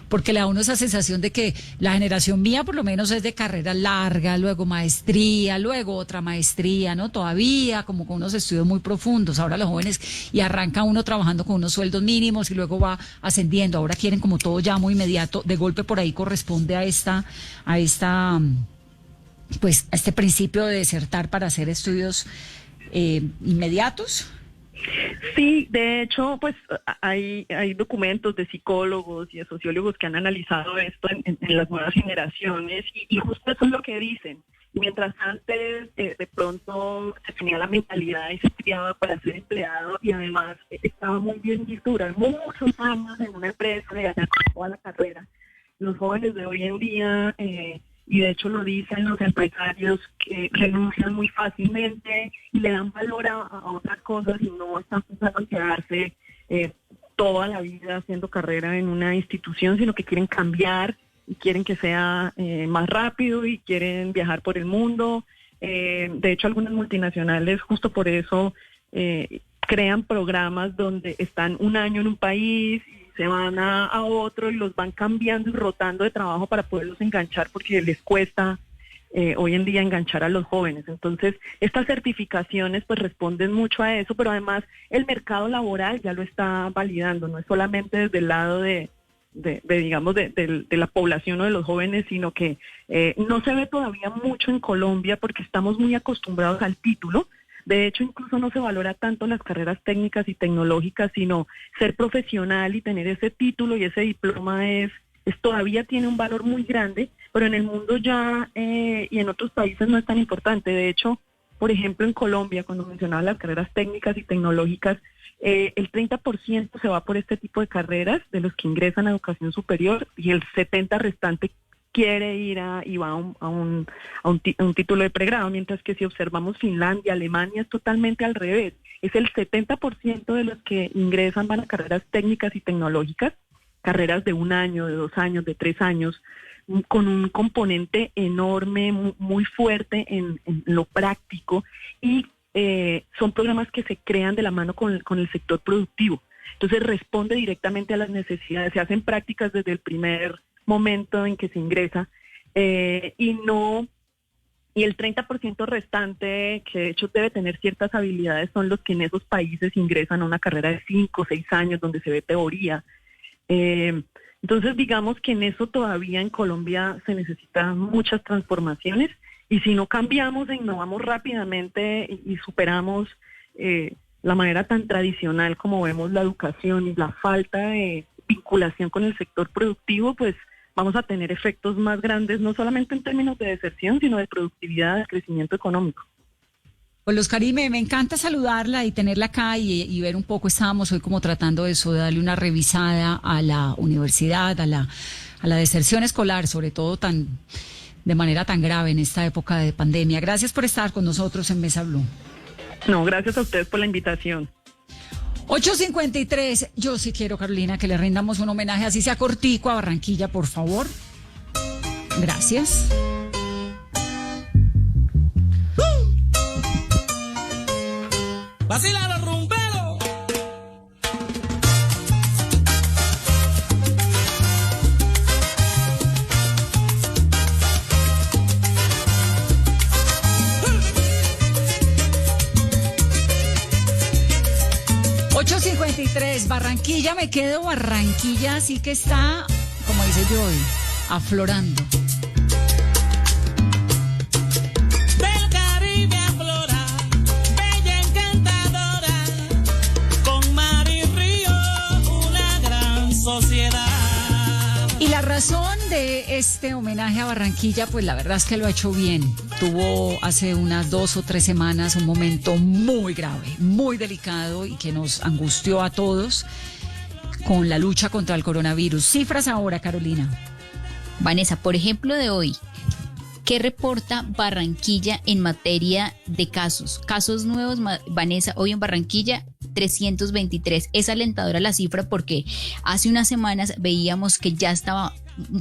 porque le da a uno esa sensación de que la generación mía por lo menos es de carrera larga, luego maestría, luego otra maestría, ¿no? Todavía como con unos estudios muy profundos. Ahora los jóvenes, y arranca uno trabajando con unos sueldos mínimos y luego va ascendiendo. Ahora quieren como todo ya muy inmediato. De golpe por ahí corresponde a este principio de desertar para hacer estudios inmediatos. Sí, de hecho, pues hay documentos de psicólogos y de sociólogos que han analizado esto en las nuevas generaciones y justo eso es lo que dicen. Mientras antes de pronto se tenía la mentalidad y se estudiaba para ser empleado y además estaba muy bien visto durar muchos años en una empresa de ganar toda la carrera, los jóvenes de hoy en día... y de hecho lo dicen los empresarios, que renuncian muy fácilmente y le dan valor a otras cosas y no están pensando en quedarse toda la vida haciendo carrera en una institución, sino que quieren cambiar y quieren que sea más rápido y quieren viajar por el mundo. De hecho, algunas multinacionales justo por eso crean programas donde están un año en un país y se van a otro y los van cambiando y rotando de trabajo para poderlos enganchar, porque les cuesta hoy en día enganchar a los jóvenes. Entonces, estas certificaciones pues responden mucho a eso, pero además el mercado laboral ya lo está validando, no es solamente desde el lado de la población o de los jóvenes, sino que no se ve todavía mucho en Colombia porque estamos muy acostumbrados al título. De hecho, incluso no se valora tanto las carreras técnicas y tecnológicas, sino ser profesional y tener ese título y ese diploma todavía tiene un valor muy grande, pero en el mundo ya y en otros países no es tan importante. De hecho, por ejemplo, en Colombia, cuando mencionaba las carreras técnicas y tecnológicas, el 30% se va por este tipo de carreras de los que ingresan a educación superior y el 70% restante quiere ir y va a un título de pregrado, mientras que si observamos Finlandia, Alemania, es totalmente al revés. Es el 70% de los que ingresan van a carreras técnicas y tecnológicas, carreras de 1 año, de 2 años, de 3 años, con un componente enorme, muy fuerte en lo práctico, y son programas que se crean de la mano con el sector productivo. Entonces responde directamente a las necesidades, se hacen prácticas desde el primer momento en que se ingresa y el 30% restante, que de hecho debe tener ciertas habilidades, son los que en esos países ingresan a una carrera de 5 o 6 años donde se ve teoría. Entonces digamos que en eso todavía en Colombia se necesitan muchas transformaciones, y si no cambiamos e innovamos rápidamente y superamos la manera tan tradicional como vemos la educación y la falta de vinculación con el sector productivo, pues vamos a tener efectos más grandes, no solamente en términos de deserción, sino de productividad, de crecimiento económico. Pues Luz Karime, me encanta saludarla y tenerla acá y ver un poco. Estábamos hoy como tratando eso, de darle una revisada a la universidad, a la deserción escolar, sobre todo de manera tan grave en esta época de pandemia. Gracias por estar con nosotros en Mesa Blue. No, gracias a ustedes por la invitación. 8:53. Yo sí quiero, Carolina, que le rindamos un homenaje, así sea cortico, a Barranquilla, por favor. Gracias. ¡Vacila los rumberos! Barranquilla, me quedo. Barranquilla, así que está, como dice Joy, aflorando. Del Caribe aflora, bella encantadora, con mar y río, una gran sociedad. Y la razón de este homenaje a Barranquilla, pues la verdad es que lo ha hecho bien. Tuvo hace unas 2 o 3 semanas un momento muy grave, muy delicado y que nos angustió a todos con la lucha contra el coronavirus. Cifras ahora, Carolina. Vanessa, por ejemplo, de hoy, ¿qué reporta Barranquilla en materia de casos? Casos nuevos, Vanessa, hoy en Barranquilla, 323. Es alentadora la cifra porque hace unas semanas veíamos que ya estaba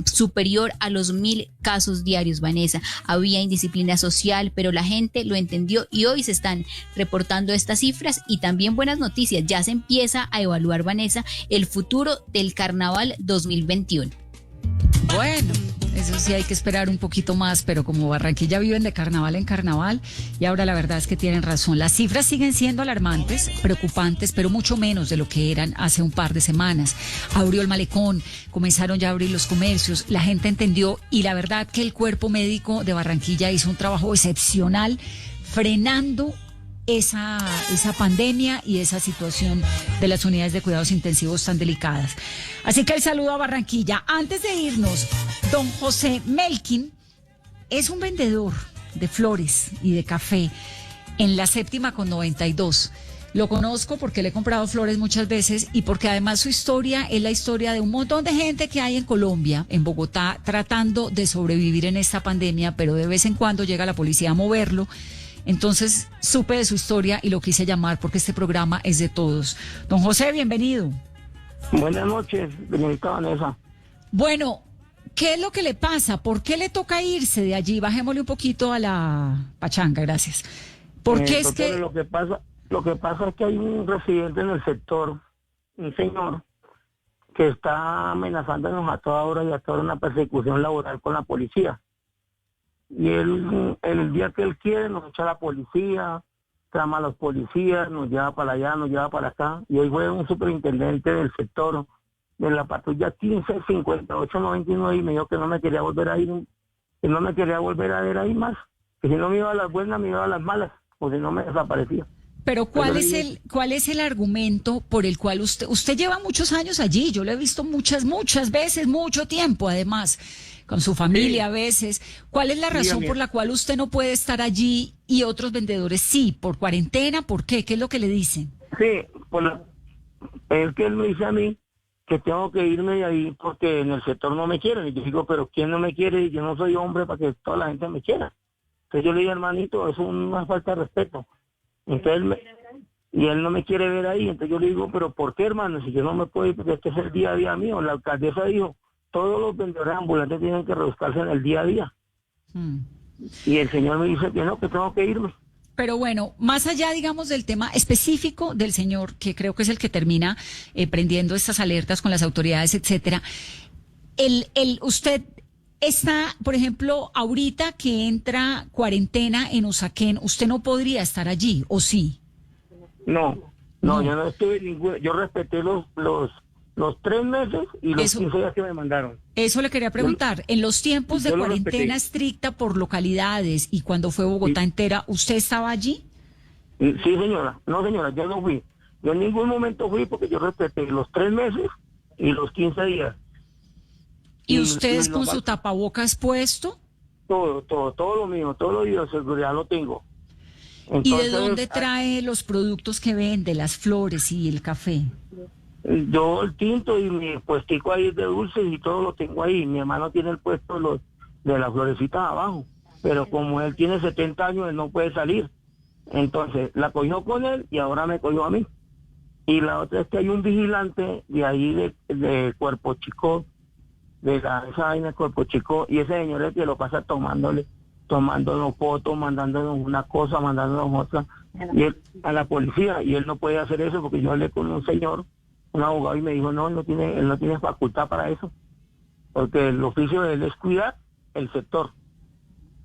superior a los 1.000 casos diarios, Vanessa. Había indisciplina social, pero la gente lo entendió y hoy se están reportando estas cifras y también buenas noticias. Ya se empieza a evaluar, Vanessa, el futuro del Carnaval 2021. Bueno, eso sí hay que esperar un poquito más, pero como Barranquilla viven de carnaval en carnaval, y ahora la verdad es que tienen razón. Las cifras siguen siendo alarmantes, preocupantes, pero mucho menos de lo que eran hace un par de semanas. Abrió el malecón, comenzaron ya a abrir los comercios, la gente entendió y la verdad que el cuerpo médico de Barranquilla hizo un trabajo excepcional frenando esa pandemia y esa situación de las unidades de cuidados intensivos tan delicadas. Así que el saludo a Barranquilla. Antes de irnos, don José Melkin es un vendedor de flores y de café en la 7ª con 92. Lo conozco porque le he comprado flores muchas veces y porque además su historia es la historia de un montón de gente que hay en Colombia, en Bogotá, tratando de sobrevivir en esta pandemia, pero de vez en cuando llega la policía a moverlo. Entonces supe de su historia y lo quise llamar porque este programa es de todos. Don José, bienvenido. Buenas noches, señorita Vanessa. Bueno, ¿qué es lo que le pasa? ¿Por qué le toca irse de allí? Bajémosle un poquito a la pachanga, gracias. ¿Por qué es que...? Lo que pasa es que hay un residente en el sector, un señor, que está amenazándonos a toda hora y a toda una persecución laboral con la policía. Y él, el día que él quiere, nos echa a la policía, trama a los policías, nos lleva para allá, nos lleva para acá. Y hoy fue un superintendente del sector, de la patrulla 155899, y me dijo que no me quería volver a ir, que no me quería volver a ver ahí más. Que si no me iba a las buenas, me iba a las malas, o si no me desaparecía. Pero ¿cuál es el argumento por el cual usted lleva muchos años allí? Yo lo he visto muchas veces, mucho tiempo además, con su familia a veces. ¿Cuál es la razón por la cual usted no puede estar allí y otros vendedores sí? ¿Por cuarentena? ¿Por qué? ¿Qué es lo que le dicen? Sí, es que él me dice a mí que tengo que irme de ahí porque en el sector no me quieren. Y yo digo, pero ¿quién no me quiere? Yo no soy hombre para que toda la gente me quiera. Entonces yo le digo, hermanito, es una falta de respeto. Entonces y él no me quiere ver ahí. Entonces yo le digo, pero ¿por qué, hermano? Si yo no me puedo ir porque este es el día a día mío. La alcaldesa dijo, todos los vendedores ambulantes tienen que rebuscarse en el día a día. Y el señor me dice que no, que tengo que irme. Pero bueno, más allá, digamos, del tema específico del señor, que creo que es el que termina prendiendo estas alertas con las autoridades, etcétera, usted está, por ejemplo, ahorita que entra cuarentena en Usaquén, ¿usted no podría estar allí, o sí? No, yo no estuve yo respeté los 3 meses y los 15 días que me mandaron. Eso le quería preguntar. En los tiempos de cuarentena estricta por localidades y cuando fue Bogotá entera, ¿usted estaba allí? Sí, señora. No, señora, yo no fui. Yo en ningún momento fui porque yo respeté los 3 meses y los 15 días. ¿Y ustedes con su tapabocas puesto? Todo lo mío, todo lo de bioseguridad lo tengo. Entonces, ¿y de dónde trae los productos que vende, las flores y el café? Yo el tinto y mi puestico ahí de dulces y todo lo tengo ahí. Mi hermano tiene el puesto de las florecitas abajo, pero como él tiene 70 años, él no puede salir. Entonces la cogió con él y ahora me cogió a mí. Y la otra es que hay un vigilante de ahí de Cuerpo Chico, de esa vaina de Cuerpo Chico, y ese señor es que lo pasa tomándonos fotos, mandándonos una cosa, mandándonos otra, y él, a la policía, y él no puede hacer eso porque yo hablé con un señor, un abogado, y me dijo, él no tiene facultad para eso, porque el oficio de él es cuidar el sector.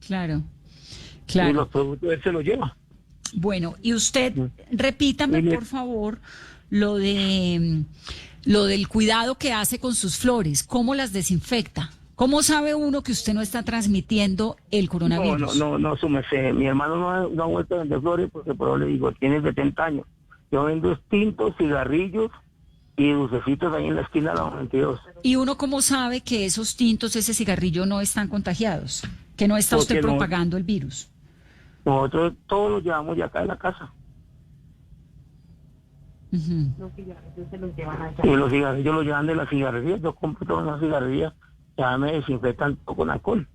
Claro. Y los productos él se los lleva. Bueno, y usted, repítame por favor lo del cuidado que hace con sus flores, ¿cómo las desinfecta? ¿Cómo sabe uno que usted no está transmitiendo el coronavirus? No, su merced. Mi hermano no ha vuelto a vender flores porque por eso le digo, tiene 70 años. Yo vendo tintos, cigarrillos y Dulcecitos ahí en la esquina de la 92. ¿Y uno cómo sabe que esos tintos, ese cigarrillo no están contagiados? Que no está usted Porque no- propagando el virus. Nosotros todos los llevamos ya acá en la casa. Ujú. Y los cigarrillos los llevan de la cigarrería. Yo compro todas las cigarrillas, ya me desinfectan todo con alcohol.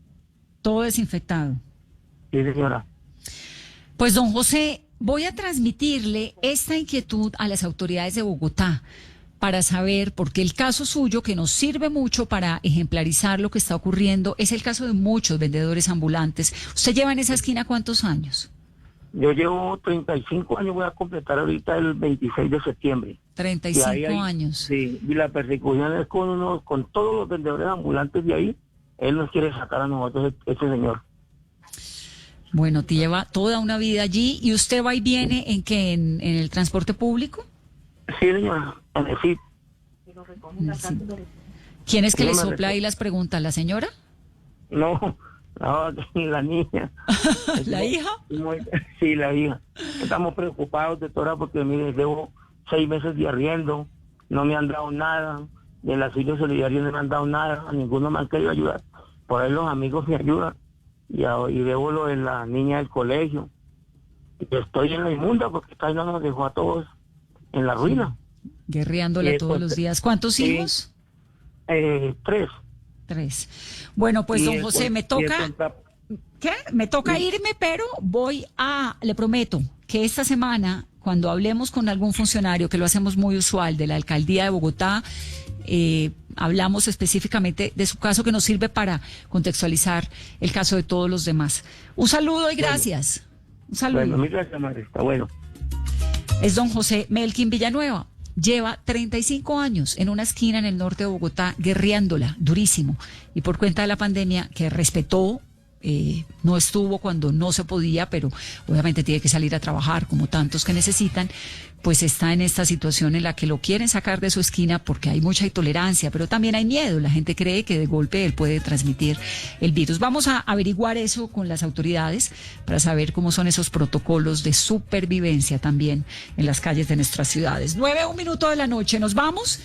Todo desinfectado. Sí, señora. Pues don José, voy a transmitirle esta inquietud a las autoridades de Bogotá para saber, porque el caso suyo, que nos sirve mucho para ejemplarizar lo que está ocurriendo, es el caso de muchos vendedores ambulantes. ¿Usted lleva en esa esquina cuántos años? Yo llevo 35 años, voy a completar ahorita el 26 de septiembre. 35 Y ahí años. Sí, y la persecución es con todos los vendedores ambulantes de ahí. Él nos quiere sacar a nosotros, ese señor. Bueno, te lleva toda una vida allí. ¿Y usted va y viene en qué? ¿En el transporte público? Sí, señora, sí. Sí. ¿Quién es que Yo le me sopla recuerdo. ahí las preguntas? ¿La señora? No, la niña. ¿La hija? Sí, la hija. Estamos preocupados, doctora, porque mire, llevo 6 meses de arriendo, no me han dado nada, del asilo solidario no me han dado nada, a ninguno me han querido ayudar. Por ahí los amigos me ayudan, y debo lo de la niña del colegio. Y estoy en la inmunda porque esta no nos dejó a todos en la ruina. Guerreándola Y todos pues, los días. ¿Cuántos sí. hijos? 3. 3. Bueno, pues Y don el José, con- me y el toca... contra- ¿Qué? Me toca irme, pero le prometo que esta semana, cuando hablemos con algún funcionario, que lo hacemos muy usual, de la alcaldía de Bogotá, hablamos específicamente de su caso, que nos sirve para contextualizar el caso de todos los demás. Un saludo y gracias. Un saludo. Bueno, mil gracias, Marista. Bueno. Es don José Melkin Villanueva. Lleva 35 años en una esquina en el norte de Bogotá guerreándola durísimo, y por cuenta de la pandemia, que respetó, no estuvo cuando no se podía, pero obviamente tiene que salir a trabajar como tantos que necesitan, pues está en esta situación en la que lo quieren sacar de su esquina porque hay mucha intolerancia, pero también hay miedo. La gente cree que de golpe él puede transmitir el virus. Vamos a averiguar eso con las autoridades para saber cómo son esos protocolos de supervivencia también en las calles de nuestras ciudades. 9:01 de la noche, nos vamos